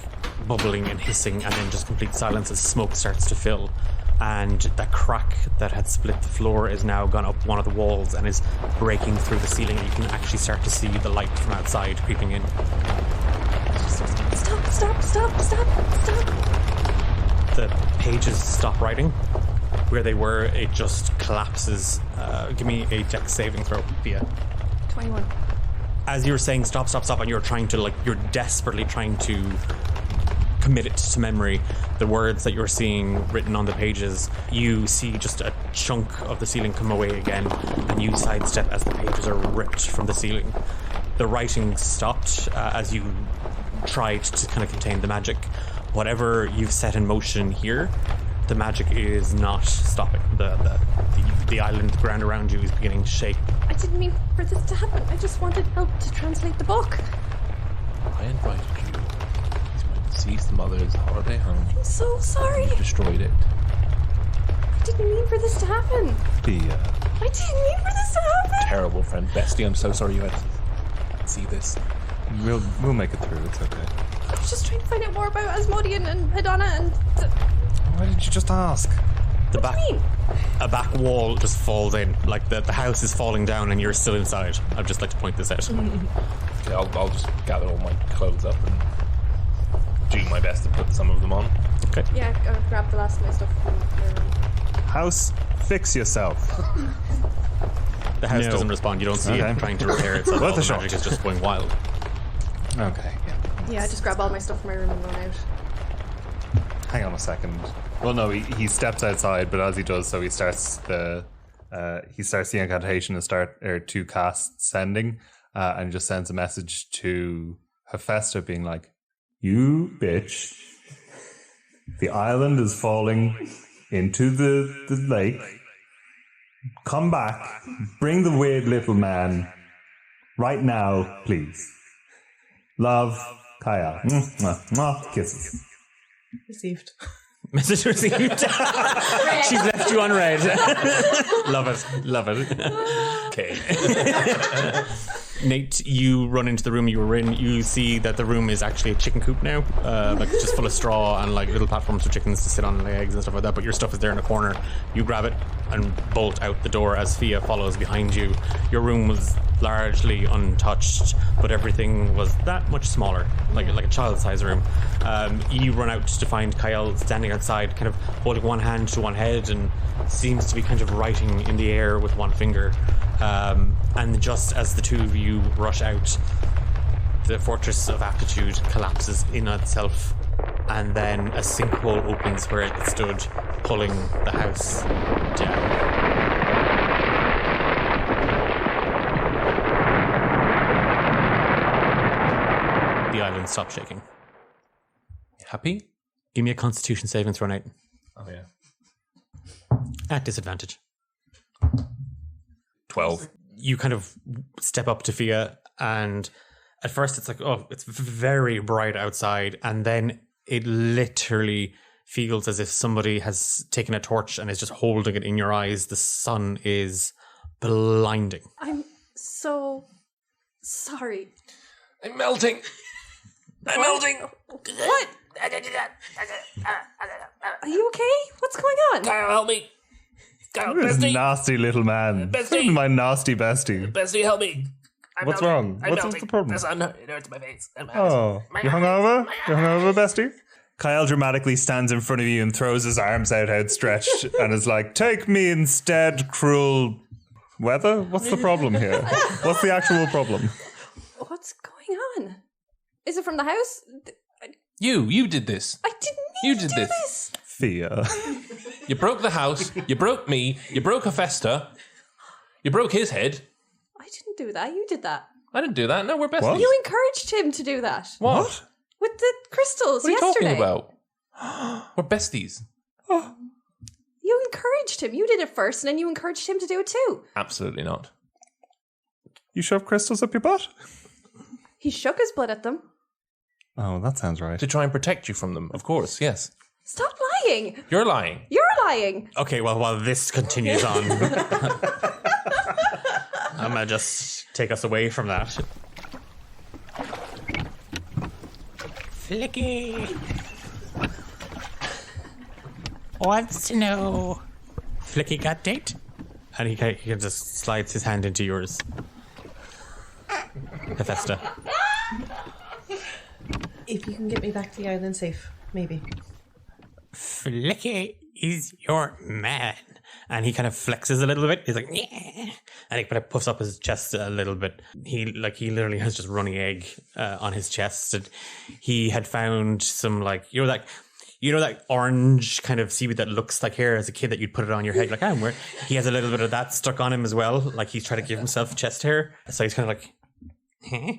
bubbling and hissing, and then just complete silence as smoke starts to fill. And that crack that had split the floor is now gone up one of the walls and is breaking through the ceiling, and you can actually start to see the light from outside creeping in. Stop. The pages stop writing. Where they were, it just collapses. Give me a dex saving throw, Fia. 21. As you were saying stop, and you're trying to, you're desperately trying to commit it to memory, the words that you're seeing written on the pages, you see just a chunk of the ceiling come away again, and you sidestep as the pages are ripped from the ceiling. The writing stopped as you tried to kind of contain the magic. Whatever you've set in motion here, the magic is not stopping. The island, the ground around you is beginning to shake. I didn't mean for this to happen. I just wanted help to translate the book. I invited you. He's my deceased mother's holiday home. I'm so sorry. You destroyed it. I didn't mean for this to happen. Fia. I didn't mean for this to happen. Terrible friend. Bestie, I'm so sorry you had to see this. We'll make it through, it's okay. I was just trying to find out more about Asmodean and Hedana and... Why didn't you just ask? The What do you mean? a back wall just falls in. Like the house is falling down and you're still inside. I'd just like to point this out. Okay, I'll just gather all my clothes up and do my best to put some of them on. Okay. Yeah, I'll grab the last of my stuff from my room. House, fix yourself. The house No. doesn't respond. You don't see Okay. it trying to repair itself. Worth All a the shot. magic is just going wild. Okay. Yeah, I just grab all my stuff from my room and run out. Hang on a second. Well, no, he steps outside, but as he does so, he starts the incantation to cast sending, and just sends a message to Hephaesta, being like, "You bitch! The island is falling into the lake. Come back, bring the weird little man right now, please. Love, Cael. Mwah, mwah, kisses." Received. Message received. She's left you on red. Love it. Okay. Nate, you run into the room you were in. You see that the room is actually a chicken coop now, like just full of straw and like little platforms for chickens to sit on and lay eggs and stuff like that. But your stuff is there in a corner. You grab it and bolt out the door as Fia follows behind you. Your room was largely untouched, but everything was that much smaller, like a child-sized room. You run out to find Cael standing outside, kind of holding one hand to one head, and seems to be kind of writing in the air with one finger. And just as the two of you rush out, the Fortress of Aptitude collapses in on itself, and then a sinkhole opens where it stood, pulling the house down. The island stops shaking. Happy? Give me a Constitution saving throw, Nate. Oh, yeah. At disadvantage. 12. You kind of step up to Fia, and at first it's like, oh, it's very bright outside, and then it literally feels as if somebody has taken a torch and is just holding it in your eyes. The sun is blinding. I'm so sorry. I'm melting. I'm melting. What? Are you okay? What's going on? Cael, help me. Cael, This bestie. nasty little man. Bestie. My nasty bestie. Bestie, help me. I'm What's melting. wrong? I'm What's melting. the problem? The sun, it hurts my face. Oh, you hungover? You hungover, bestie? Cael dramatically stands in front of you and throws his arms out outstretched and is like, "Take me instead, cruel weather." What's the problem here? What's the actual problem? What's going on? Is it from the house? You did this. I didn't You mean to did do this. this. Fia. You broke the house. You broke me. You broke Hephaesta. You broke his head. I didn't do that. You did that. I didn't do that. No, we're besties. What? You encouraged him to do that. What? With the crystals What are you yesterday. talking about? We're besties. You encouraged him. You did it first, and then you encouraged him to do it too. Absolutely not. You shove crystals up your butt? He shook his blood at them. Oh, that sounds right. To try and protect you from them, of course, yes. Stop lying. You're lying. You're lying. Okay, well, while this continues on, I'm gonna just take us away from that. Flicky wants to know. Flicky got date? And he just slides his hand into yours. Hephaesta. If you can get me back to the island safe, maybe. Flicky is your man. And he kind of flexes a little bit. He's like, yeah. And he kind of puffs up his chest a little bit. He literally has just runny egg on his chest. And he had found some you know that orange kind of seaweed that looks like hair as a kid that you'd put it on your head. Like, I'm wearing. He has a little bit of that stuck on him as well. Like he's trying to give himself chest hair. So he's kind of like, huh?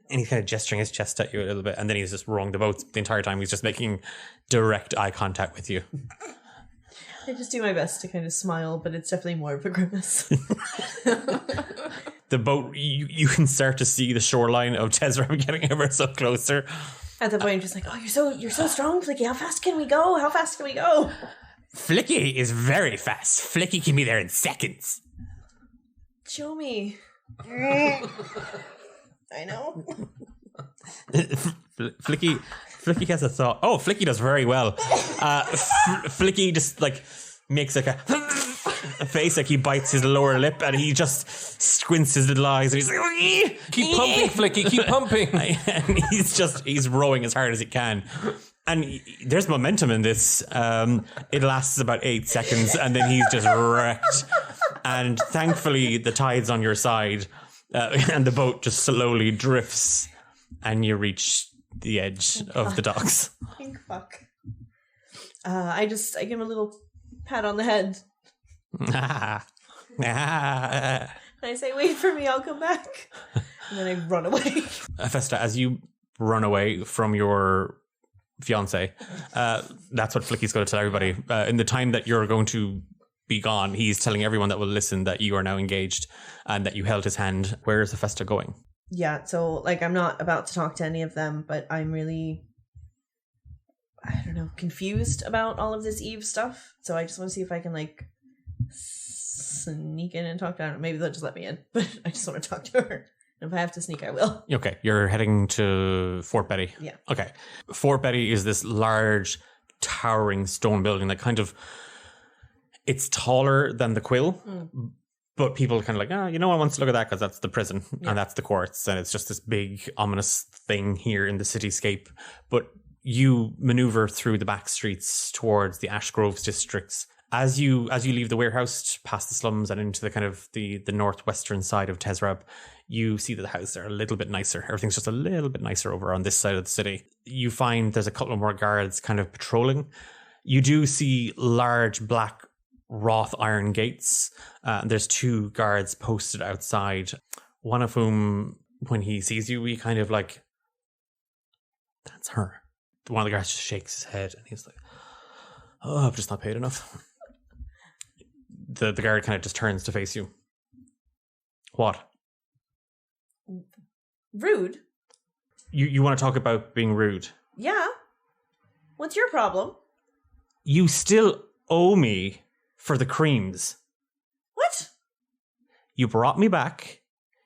And he's kind of gesturing his chest at you a little bit. And then he's just rowing the boat the entire time. He's just making direct eye contact with you. I just do my best to kind of smile, but it's definitely more of a grimace. The boat, you can start to see the shoreline of Tezram getting ever so closer. At that point, I'm just like, "Oh, you're so strong, Flicky. How fast can we go? How fast can we go?" Flicky is very fast. Flicky can be there in seconds. Show me. I know. Flicky has a thought. Oh, Flicky does very well. Flicky just makes like a face, like he bites his lower lip and he just squints his little eyes and he's like, Keep pumping, Flicky, keep pumping. and he's rowing as hard as he can. And there's momentum in this. It lasts about 8 seconds and then he's just wrecked. And thankfully the tide's on your side and the boat just slowly drifts and you reach the edge of the docks. Thank fuck. I give him a little pat on the head. And I say, wait for me, I'll come back. And then I run away. Hephaesta, as you run away from your fiance, that's what Flicky's going to tell everybody. In the time that you're going to be gone, he's telling everyone that will listen that you are now engaged and that you held his hand. Where is Hephaesta going? Yeah, so like I'm not about to talk to any of them, but I'm really, I don't know, confused about all of this Eve stuff. So I just want to see if I can like sneak in and talk to her. Maybe they'll just let me in, but I just want to talk to her. And if I have to sneak, I will. Okay, you're heading to Fort Betty. Yeah. Okay. Fort Betty is this large, towering stone building that kind of, it's taller than the Quill, but people are kind of like, no one wants to look at that because that's the prison and that's the courts. And it's just this big, ominous thing here in the cityscape. But you maneuver through the back streets towards the Ash Groves districts. As you leave the warehouse, past the slums and into the kind of the northwestern side of Tezrab, you see that the houses are a little bit nicer. Everything's just a little bit nicer over on this side of the city. You find there's a couple of more guards kind of patrolling. You do see large black wrought iron gates. There's 2 guards posted outside. One of whom, when he sees you, he kind of like, that's her. One of the guards just shakes his head and he's like, oh, I've just not paid enough. The guard kind of just turns to face you. What? Rude? You want to talk about being rude? Yeah. What's your problem? You still owe me for the creams. What? You brought me back.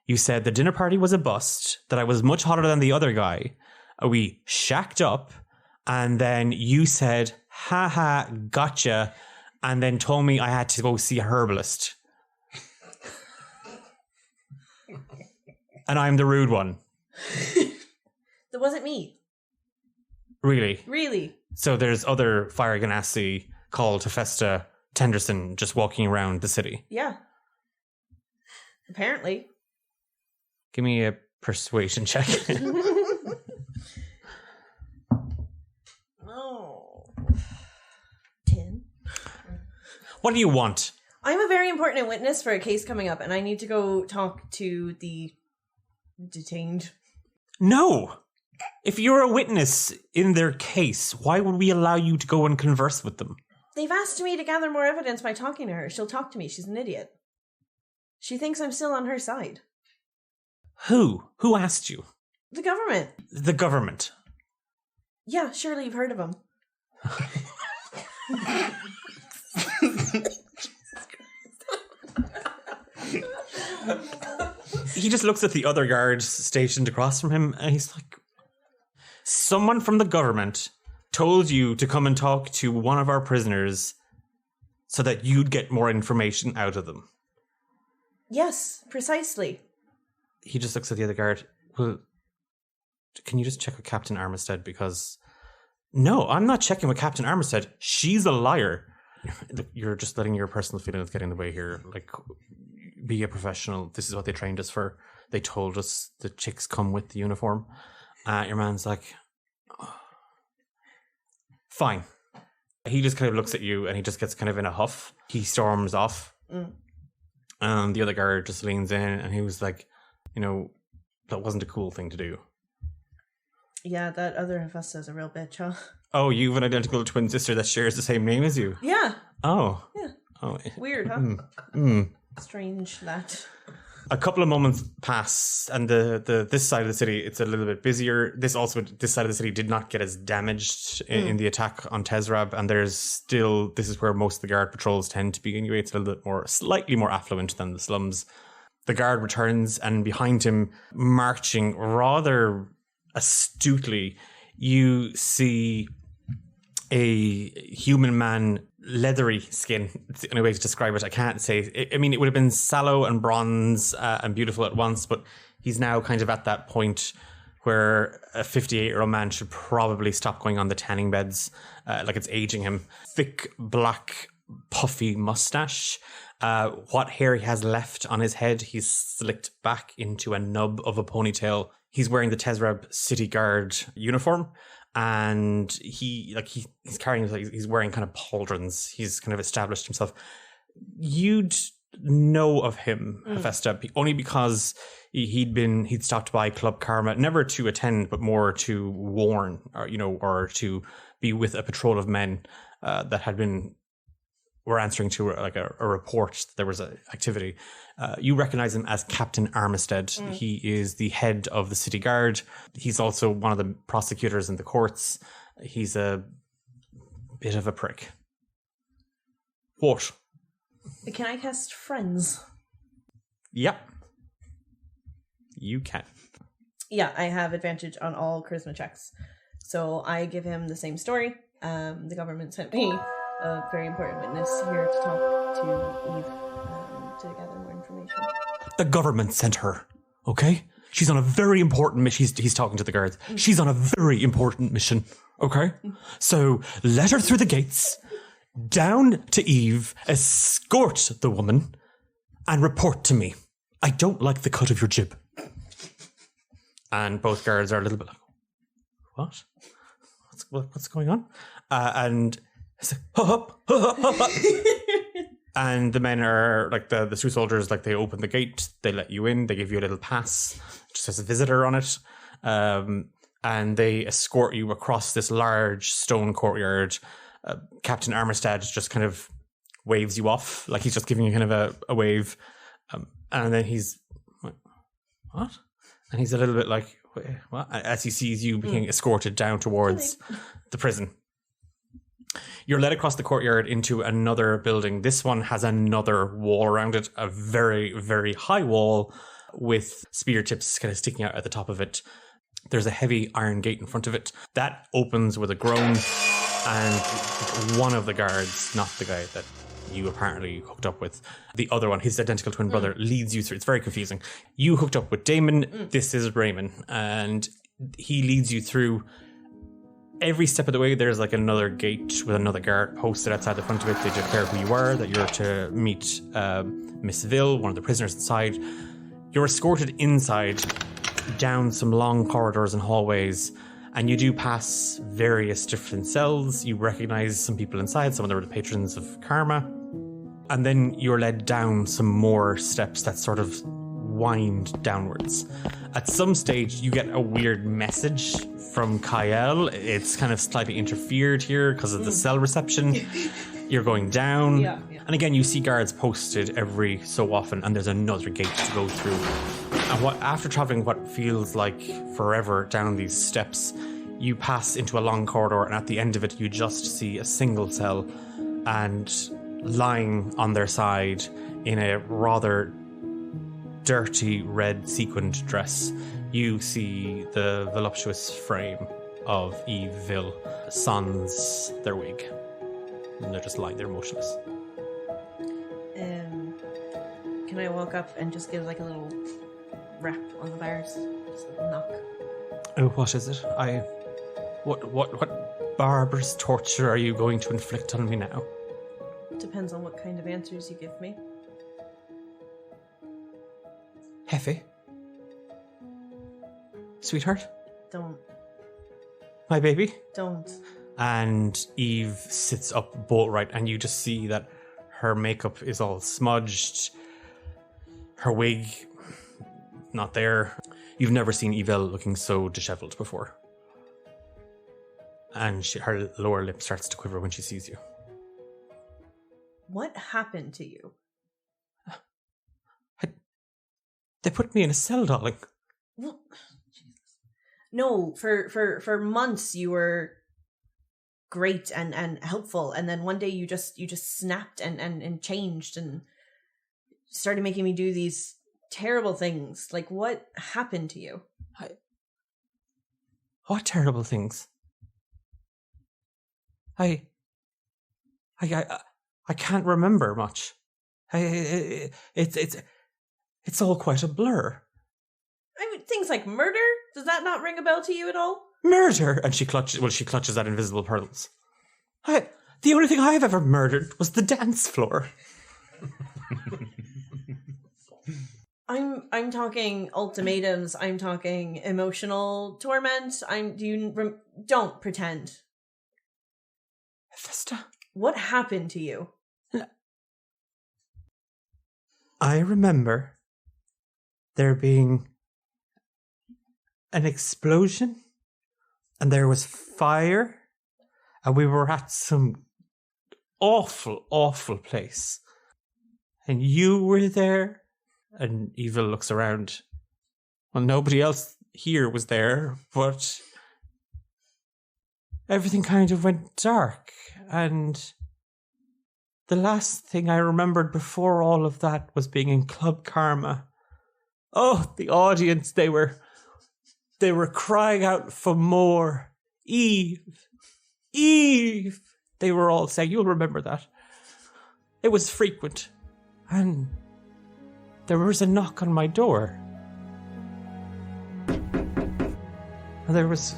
You said the dinner party was a bust, that I was much hotter than the other guy. We shacked up, and then you said, ha, gotcha, and then told me I had to go see a herbalist. And I'm the rude one. That wasn't me. Really? Really? So there's other Fire Ganassi called Hephaesta Tinderson just walking around the city. Yeah. Apparently. Give me a persuasion check. Oh. 10. What do you want? I'm a very important witness for a case coming up, and I need to go talk to the detained. No! If you're a witness in their case, why would we allow you to go and converse with them? They've asked me to gather more evidence by talking to her. She'll talk to me. She's an idiot. She thinks I'm still on her side. Who? Who asked you? The government. The government. Yeah, surely you've heard of them. He just looks at the other guard stationed across from him and he's like, someone from the government told you to come and talk to one of our prisoners so that you'd get more information out of them. Yes, precisely. He just looks at the other guard. Well, can you just check with Captain Armistead? Because no, I'm not checking with Captain Armistead. She's a liar. You're just letting your personal feelings get in the way here. Like, be a professional. This is what they trained us for. They told us the chicks come with the uniform. Your man's like, oh. Fine. He just kind of looks at you and he just gets kind of in a huff. He storms off. And the other guard just leans in and he was like, that wasn't a cool thing to do. Yeah, that other Hephaesta is a real bitch, huh? Oh, you've an identical twin sister that shares the same name as you? Yeah. Oh. Yeah. Oh. Weird, huh? Strange that. A couple of moments pass, and this side of the city, it's a little bit busier. This side of the city did not get as damaged in the attack on Tezrab, and there's still, this is where most of the guard patrols tend to be anyway. It's a little bit more, slightly more affluent than the slums. The guard returns, and behind him, marching rather astutely, you see a human man leathery skin. It's the only way to describe it. I can't say. I mean, it would have been sallow and bronze and beautiful at once, but he's now kind of at that point where a 58-year-old man should probably stop going on the tanning beds, like it's aging him. Thick, black, puffy mustache. What hair he has left on his head, he's slicked back into a nub of a ponytail. He's wearing the Tezreb City Guard uniform, and he's carrying, he's wearing kind of pauldrons. He's kind of established himself. You'd know of him, Hephaesta, only because he'd stopped by Club Karma, never to attend, but more to warn, or to be with a patrol of men that were answering to a report that there was an activity. You recognize him as Captain Armistead. He is the head of the city guard. He's also one of the prosecutors in the courts. He's a bit of a prick. What? Can I cast Friends? Yep. You can. Yeah, I have advantage on all charisma checks. So I give him the same story. The government sent me a very important witness here to talk to Eve to gather more information. The government sent her, okay? She's on a very important mission. He's talking to the guards. She's on a very important mission, okay? So let her through the gates, down to Eve, escort the woman, and report to me. I don't like the cut of your jib. And both guards are a little bit like, what? What's going on? And it's like, hop. And the men are like the two soldiers, like they open the gate, they let you in, they give you a little pass, just as a visitor on it. And they escort you across this large stone courtyard. Captain Armistead just kind of waves you off, like he's just giving you kind of a wave. And then he's like, what? And he's a little bit like, wait, what? As he sees you being escorted down towards the prison. You're led across the courtyard into another building. This one has another wall around it, a very, very high wall with spear tips kind of sticking out at the top of it. There's a heavy iron gate in front of it. That opens with a groan, and one of the guards, not the guy that you apparently hooked up with, the other one, his identical twin brother, leads you through. It's very confusing. You hooked up with Damon, this is Raymond, and he leads you through. Every step of the way, there's like another gate with another guard posted outside the front of it. They declare who you are, that you're to meet Miss Vale, one of the prisoners inside. You're escorted inside, down some long corridors and hallways, and you do pass various different cells. You recognize some people inside, some of them are the patrons of Karma. And then you're led down some more steps that sort of wind downwards. At some stage, you get a weird message from Cael. It's kind of slightly interfered here because of the cell reception. You're going down. Yeah. And again, you see guards posted every so often, and there's another gate to go through. And after traveling what feels like forever down these steps, you pass into a long corridor, and at the end of it, you just see a single cell, and lying on their side in a rather dirty red sequined dress, you see the voluptuous frame of Eve Vale, sans their wig. And they're just lying there motionless. Can I walk up and just give like a little rap on the bars? Just a little knock. Oh, what is it? What barbarous torture are you going to inflict on me now? Depends on what kind of answers you give me. Heffy? Sweetheart? Don't. My baby? Don't. And Eve sits up bolt right, and you just see that her makeup is all smudged. Her wig, not there. You've never seen Evelle looking so disheveled before. And her lower lip starts to quiver when she sees you. What happened to you? They put me in a cell, darling. Well, Jesus. No, for months you were great and helpful, and then one day you just snapped and changed and started making me do these terrible things. Like, what happened to you? What terrible things? I I can't remember much. It's all quite a blur. I mean, things like murder? Does that not ring a bell to you at all? Murder! And she clutches at invisible pearls. The only thing I've ever murdered was the dance floor. I'm talking ultimatums. I'm talking emotional torment. Don't pretend. Hephaesta. What happened to you? I remember there being an explosion, and there was fire, and we were at some awful, awful place. And you were there, and Evil looks around. Well, nobody else here was there, but everything kind of went dark, and the last thing I remembered before all of that was being in Club Karma. Oh, the audience, they were crying out for more. Eve! Eve! They were all saying, you'll remember that. It was frequent. And there was a knock on my door. And there was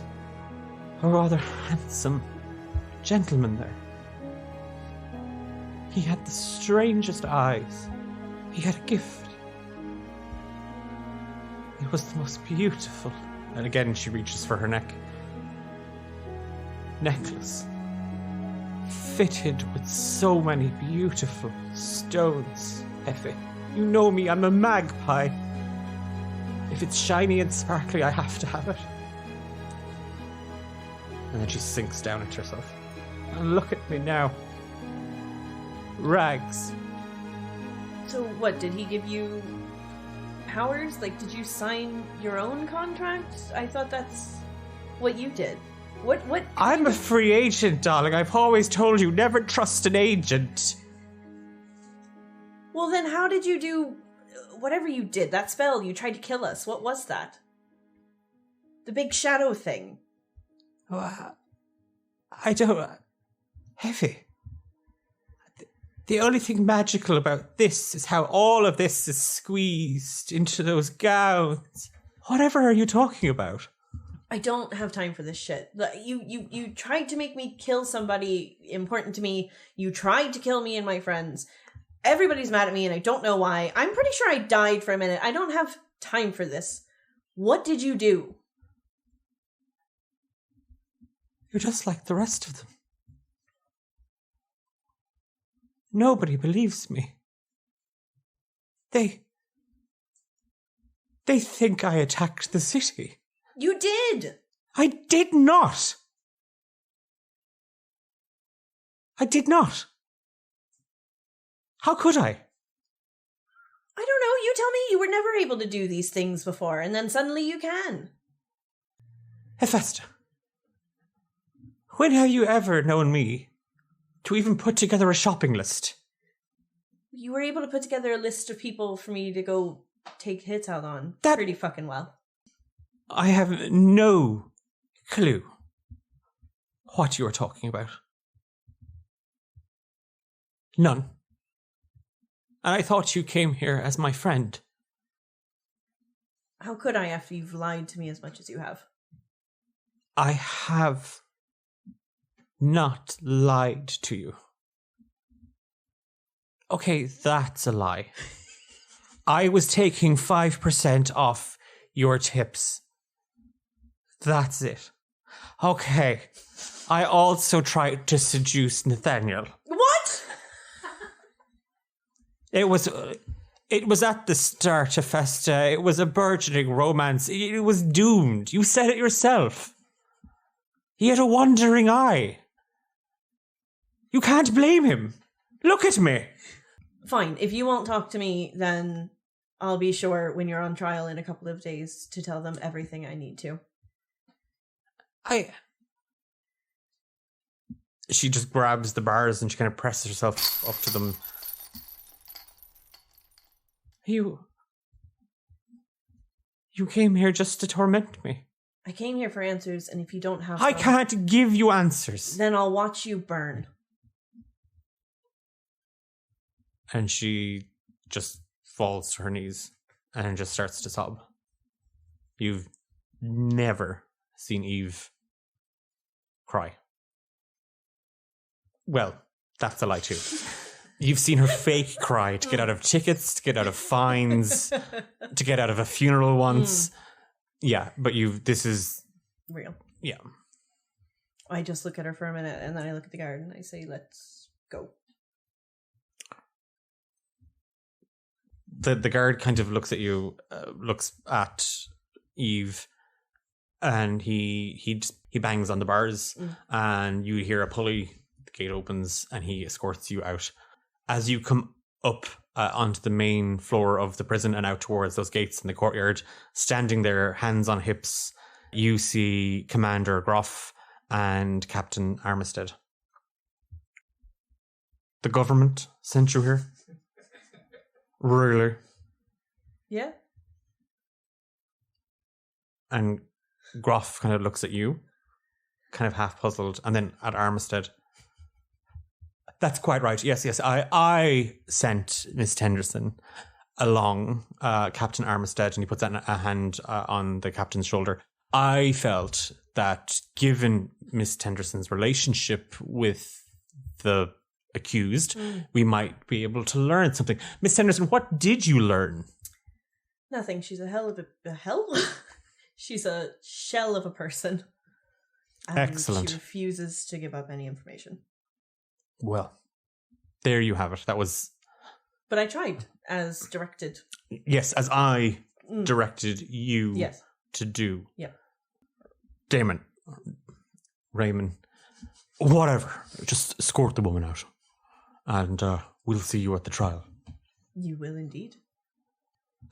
a rather handsome gentleman there. He had the strangest eyes. He had a gift. It was the most beautiful. And again, she reaches for her neck. Necklace. Fitted with so many beautiful stones. Effie, you know me, I'm a magpie. If it's shiny and sparkly, I have to have it. And then she sinks down into herself. And look at me now. Rags. So what, did he give you powers? Like, did you sign your own contract? I thought that's what you did. What? I'm a free agent, darling. I've always told you, never trust an agent. Well, then how did you do whatever you did? That spell, you tried to kill us. What was that? The big shadow thing. Oh, I don't... Heavy. The only thing magical about this is how all of this is squeezed into those gowns. Whatever are you talking about? I don't have time for this shit. You tried to make me kill somebody important to me. You tried to kill me and my friends. Everybody's mad at me and I don't know why. I'm pretty sure I died for a minute. I don't have time for this. What did you do? You're just like the rest of them. Nobody believes me. They think I attacked the city. You did! I did not! I did not. How could I? I don't know. You tell me. You were never able to do these things before, and then suddenly you can. Hephaesta, when have you ever known me to even put together a shopping list? You were able to put together a list of people for me to go take hits out on pretty fucking well. I have no clue what you are talking about. None. And I thought you came here as my friend. How could I after you've lied to me as much as you have? I have not lied to you. Okay, that's a lie. I was taking 5% off your tips. That's it. Okay. I also tried to seduce Nathaniel. What? It was at the start, Hephaesta. It was a burgeoning romance. It was doomed. You said it yourself. He had a wandering eye. You can't blame him. Look at me. Fine. If you won't talk to me, then I'll be sure when you're on trial in a couple of days to tell them everything I need to. She just grabs the bars and she kind of presses herself up to them. You came here just to torment me. I came here for answers, and if you don't have I them, can't give you answers. then I'll watch you burn. And she just falls to her knees and just starts to sob. You've never seen Eve cry. Well, that's a lie too. You've seen her fake cry to get out of tickets, to get out of fines, to get out of a funeral once. Yeah, but this is... Real. Yeah. I just look at her for a minute and then I look at the guard and I say, let's go. The guard kind of looks at you, looks at Eve, and he bangs on the bars, and you hear a pulley. The gate opens, and he escorts you out. As you come up onto the main floor of the prison and out towards those gates in the courtyard, standing there, hands on hips, you see Commander Groff and Captain Armistead. The government sent you here? Really? Yeah. And Groff kind of looks at you, kind of half puzzled, and then at Armistead. That's quite right. Yes. I sent Miss Tinderson along, Captain Armistead, and he puts a hand on the captain's shoulder. I felt that given Miss Tinderson's relationship with the accused, we might be able to learn something. Miss Tinderson, what did you learn? Nothing. She's a hell of a hell. She's a shell of a person. And Excellent. She refuses to give up any information. Well, there you have it. That was... But I tried, as directed. Yes, as I directed you to do. Yeah. Damon. Raymond. Whatever. Just escort the woman out. And we'll see you at the trial. You will indeed.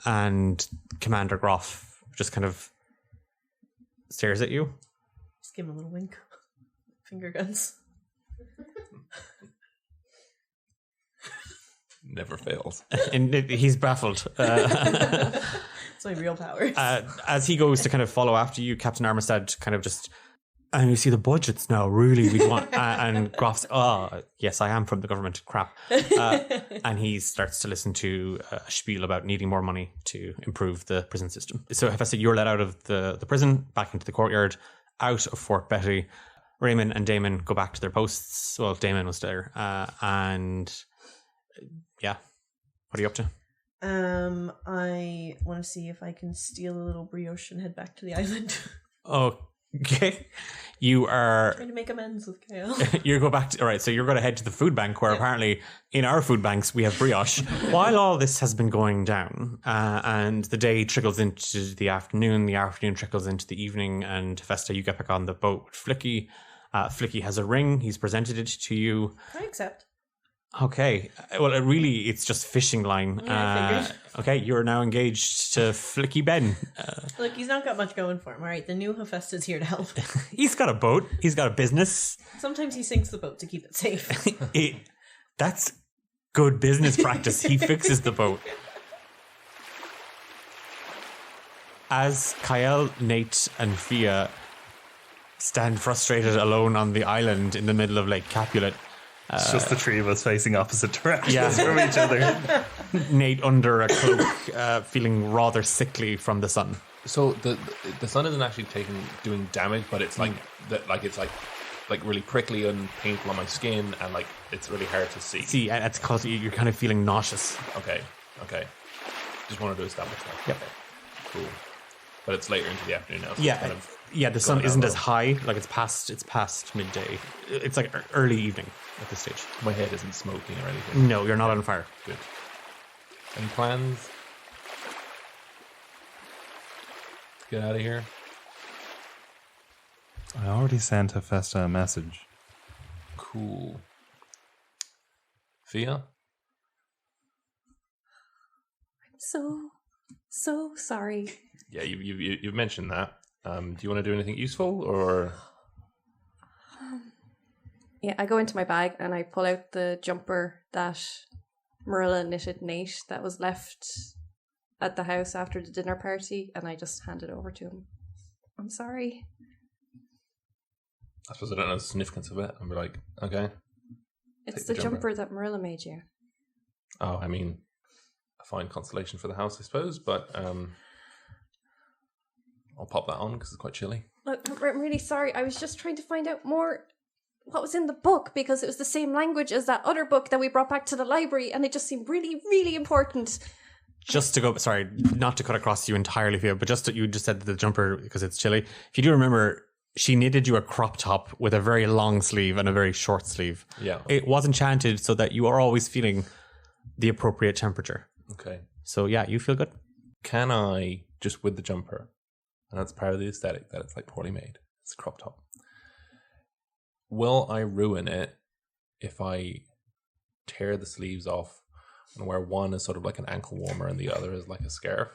And Commander Groff just kind of stares at you. Just give him a little wink. Finger guns. Never fails. And he's baffled. It's my real powers. As he goes to kind of follow after you, Captain Armistead kind of just... And you see the budgets now, really, we want... and Groff's, yes, I am from the government, crap. And he starts to listen to a spiel about needing more money to improve the prison system. So Hephaesta, you're let out of the prison, back into the courtyard, out of Fort Betty. Raymond and Damon go back to their posts. Well, Damon was there. And yeah, what are you up to? I want to see if I can steal a little brioche and head back to the island. Okay. You are trying to make amends with Cael. You go back to, all right, so you're going to head to the food bank where apparently in our food banks we have brioche. While all this has been going down and the day trickles into the afternoon trickles into the evening, and Hephaesta, you get back on the boat with Flicky. Flicky has a ring. He's presented it to you. I accept. Okay. Well, it's just fishing line. Yeah, I figured. Okay, you're now engaged to Flicky Ben. Look, he's not got much going for him, all right? The new Hephaesta's here to help. He's got a boat. He's got a business. Sometimes he sinks the boat to keep it safe. That's good business practice. He fixes the boat. As Cael, Nate, and Fia stand frustrated alone on the island in the middle of Lake Capulet, it's just the three of us facing opposite directions from each other. Nate under a cloak, feeling rather sickly from the sun. So the sun isn't actually doing damage, but it's like it's really prickly and painful on my skin, and like it's really hard to see. See, and it's because you're kind of feeling nauseous. Okay. Just wanted to establish that. Yep. Okay. Cool. But it's later into the afternoon now. So Yeah. it's kind of The sun going isn't down as low. high. Like it's past midday. It's like early evening at this stage. My head isn't smoking or anything. No, you're not on fire. Good. Any plans? Get out of here. I already sent Hephaesta a message. Cool. Fia? I'm so sorry. Yeah, you've mentioned that. Do you want to do anything useful or? Yeah, I go into my bag and I pull out the jumper that Marilla knitted Nate that was left at the house after the dinner party, and I just hand it over to him. I'm sorry. I suppose I don't know the significance of it. I'm like, okay. It's Take the jumper that Marilla made you. Oh, I mean, a fine consolation for the house, I suppose, but I'll pop that on because it's quite chilly. Look, I'm really sorry. I was just trying to find out more what was in the book because it was the same language as that other book that we brought back to the library, and it just seemed really, really important. Just to go, sorry, not to cut across you entirely, Fia, but you just said the jumper because it's chilly. If you do remember, she knitted you a crop top with a very long sleeve and a very short sleeve. Yeah. It was enchanted so that you are always feeling the appropriate temperature. Okay. So yeah, you feel good. Can I, just with the jumper, and that's part of the aesthetic, that it's like poorly made. It's a crop top. Will I ruin it if I tear the sleeves off and where one is sort of like an ankle warmer and the other is like a scarf?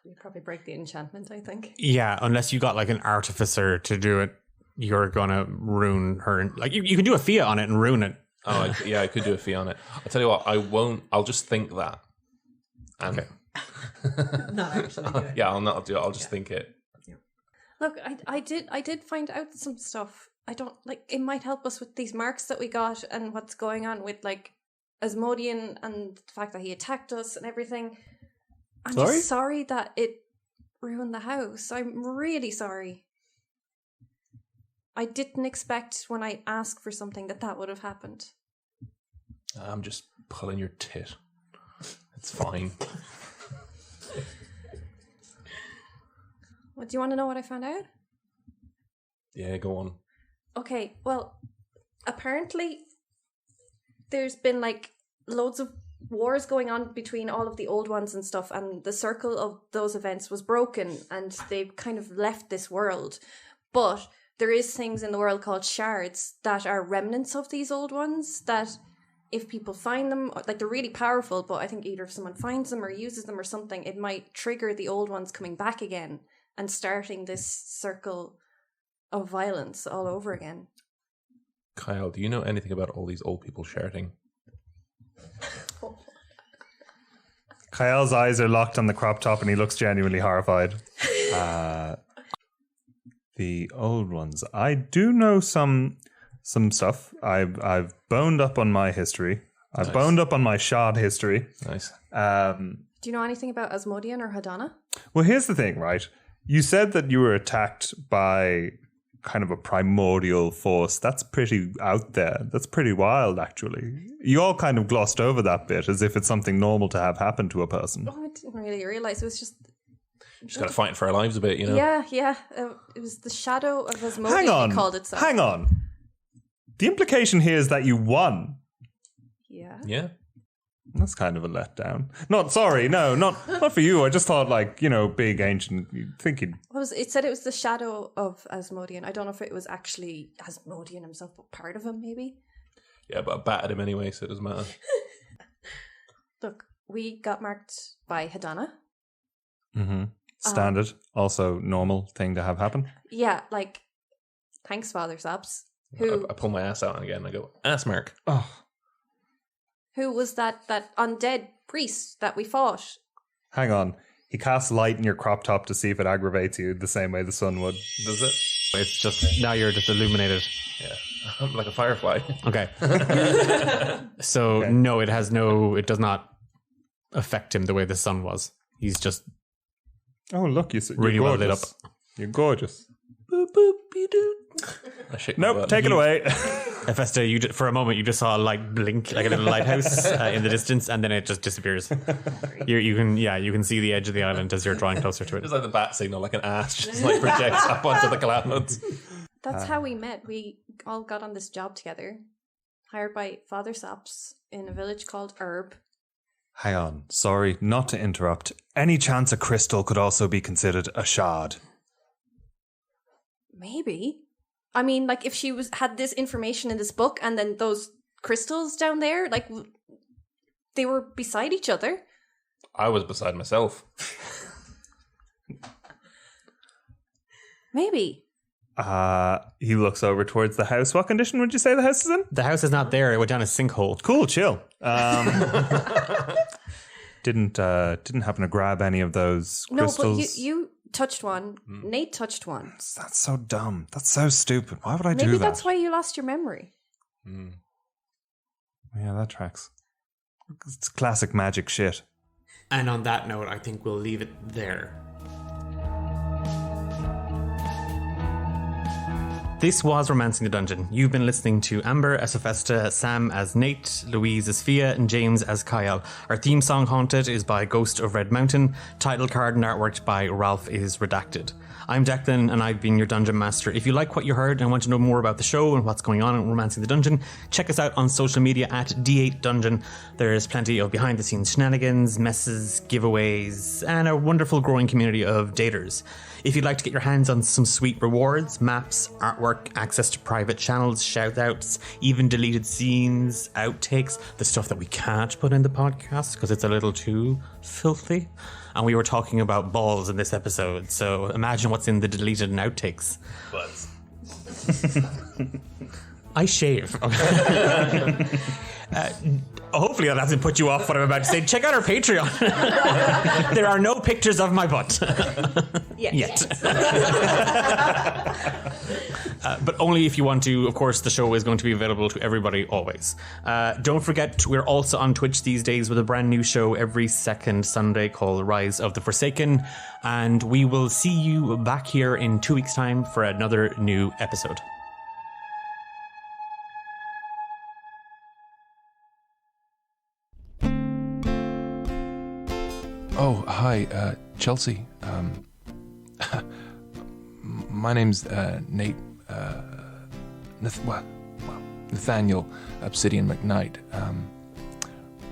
You probably break the enchantment, I think. Yeah, unless you got like an artificer to do it, you're gonna ruin her. Like you can do a Fia on it and ruin it. Oh, I could do a Fia on it. I'll tell you what, I won't. I'll just think that. And Okay. Not actually do it. yeah, I'll not do it. I'll just think it. Look, I did find out some stuff. I don't like. It might help us with these marks that we got and what's going on with like Asmodean and the fact that he attacked us and everything. I'm just sorry that it ruined the house. I'm really sorry. I didn't expect when I asked for something that would have happened. I'm just pulling your tit. It's fine. What, do you want to know what I found out? Yeah, go on. Okay, well, apparently there's been like loads of wars going on between all of the old ones and stuff, and the circle of those events was broken and they've kind of left this world. But there is things in the world called shards that are remnants of these old ones that if people find them, like they're really powerful, but I think either if someone finds them or uses them or something, it might trigger the old ones coming back again and starting this circle of violence all over again. Cael, do you know anything about all these old people shouting? Cael's eyes are locked on the crop top and he looks genuinely horrified. The old ones. I do know some stuff. I've boned up on my history. I've boned up on my shard history. Nice. Do you know anything about Asmodean or Hadana? Well, here's the thing, right? You said that you were attacked by kind of a primordial force. That's pretty out there. That's pretty wild, actually. You all kind of glossed over that bit as if it's something normal to have happen to a person. Oh, I didn't really realize it was just. Just got to fight for our lives a bit, you know? Yeah. It was the shadow of Asmodean. It called itself. Hang on. The implication here is that you won. Yeah. Yeah. That's kind of a letdown. Not for you. I just thought, like, you know, big ancient. You'd think you'd. It said it was the shadow of Asmodean. I don't know if it was actually Asmodean himself, but part of him, maybe. Yeah, but I battered him anyway, so it doesn't matter. Look, we got marked by Hadana. Mm-hmm. Standard, also normal thing to have happen. Yeah, like, thanks, Father Saps. I pull my ass out again and I go, ass mark. Oh. Who was that undead priest that we fought? Hang on. He casts light in your crop top to see if it aggravates you the same way the sun would. Does it? It's just, now you're just illuminated. Yeah. I'm like a firefly. Okay. So, Okay. no, it does not affect him the way the sun was. He's just Oh, look, you're really well lit up. You're gorgeous. Boop, boop, be doo. I shake my Nope, butt. take it away. Hephaesta, for a moment, you just saw a light blink, like a little lighthouse in the distance, and then it just disappears. You can see the edge of the island as you're drawing closer to it. Just like the bat signal, like an ass just like projects up onto the clouds. That's how we met. We all got on this job together, hired by Father Saps in a village called Herb. Hang on. Sorry, not to interrupt. Any chance a crystal could also be considered a shard? Maybe. I mean, like, if she had this information in this book and then those crystals down there, like, they were beside each other. I was beside myself. Maybe. He looks over towards the house. What condition would you say the house is in? The house is not there. It went down a sinkhole. Cool, chill. Didn't happen to grab any of those crystals. No, but you touched one. Nate touched one. That's so dumb. That's so stupid. Why would I do Maybe that? that's why you lost your memory. Yeah, that tracks. It's classic magic shit. And on that note, I think we'll leave it there. This was Romancing the Dungeon. You've been listening to Amber as Hephaesta, Sam as Nate, Louise as Fia, and James as Cael. Our theme song, Haunted, is by Ghost of Red Mountain. Title card and artwork by Ralph is redacted. I'm Declan, and I've been your Dungeon Master. If you like what you heard and want to know more about the show and what's going on in Romancing the Dungeon, check us out on social media at D8 Dungeon. There's plenty of behind-the-scenes shenanigans, messes, giveaways, and a wonderful growing community of daters. If you'd like to get your hands on some sweet rewards, maps, artwork, access to private channels, shoutouts, even deleted scenes, outtakes, the stuff that we can't put in the podcast because it's a little too filthy. And we were talking about balls in this episode, so imagine what's in the deleted and outtakes. Buzz. I shave. Hopefully that doesn't put you off what I'm about to say. Check out our Patreon. There are no pictures of my butt. Yet. But only if you want to. Of course, the show is going to be available to everybody always. Don't forget, we're also on Twitch these days with a brand new show every second Sunday called Rise of the Forsaken. And we will see you back here in 2 weeks' time for another new episode. Oh, hi, Chelsea. My name's Nate. Nathaniel Obsidian McKnight.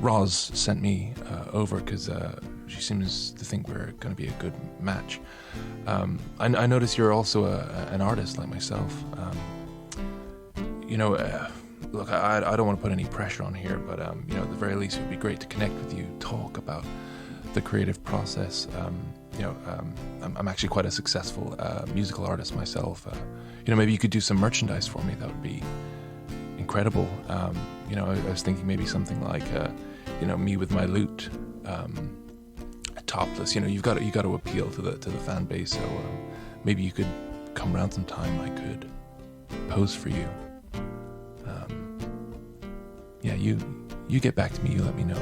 Roz sent me over because she seems to think we're going to be a good match. I notice you're also an artist like myself. Look, I don't want to put any pressure on here, but at the very least, it would be great to connect with you, talk about the creative process. I'm actually quite a successful musical artist myself. Maybe you could do some merchandise for me. That would be incredible. I was thinking maybe something like, me with my lute, topless. You've got to appeal to the fan base. So maybe you could come around sometime. I could pose for you. You get back to me. You let me know.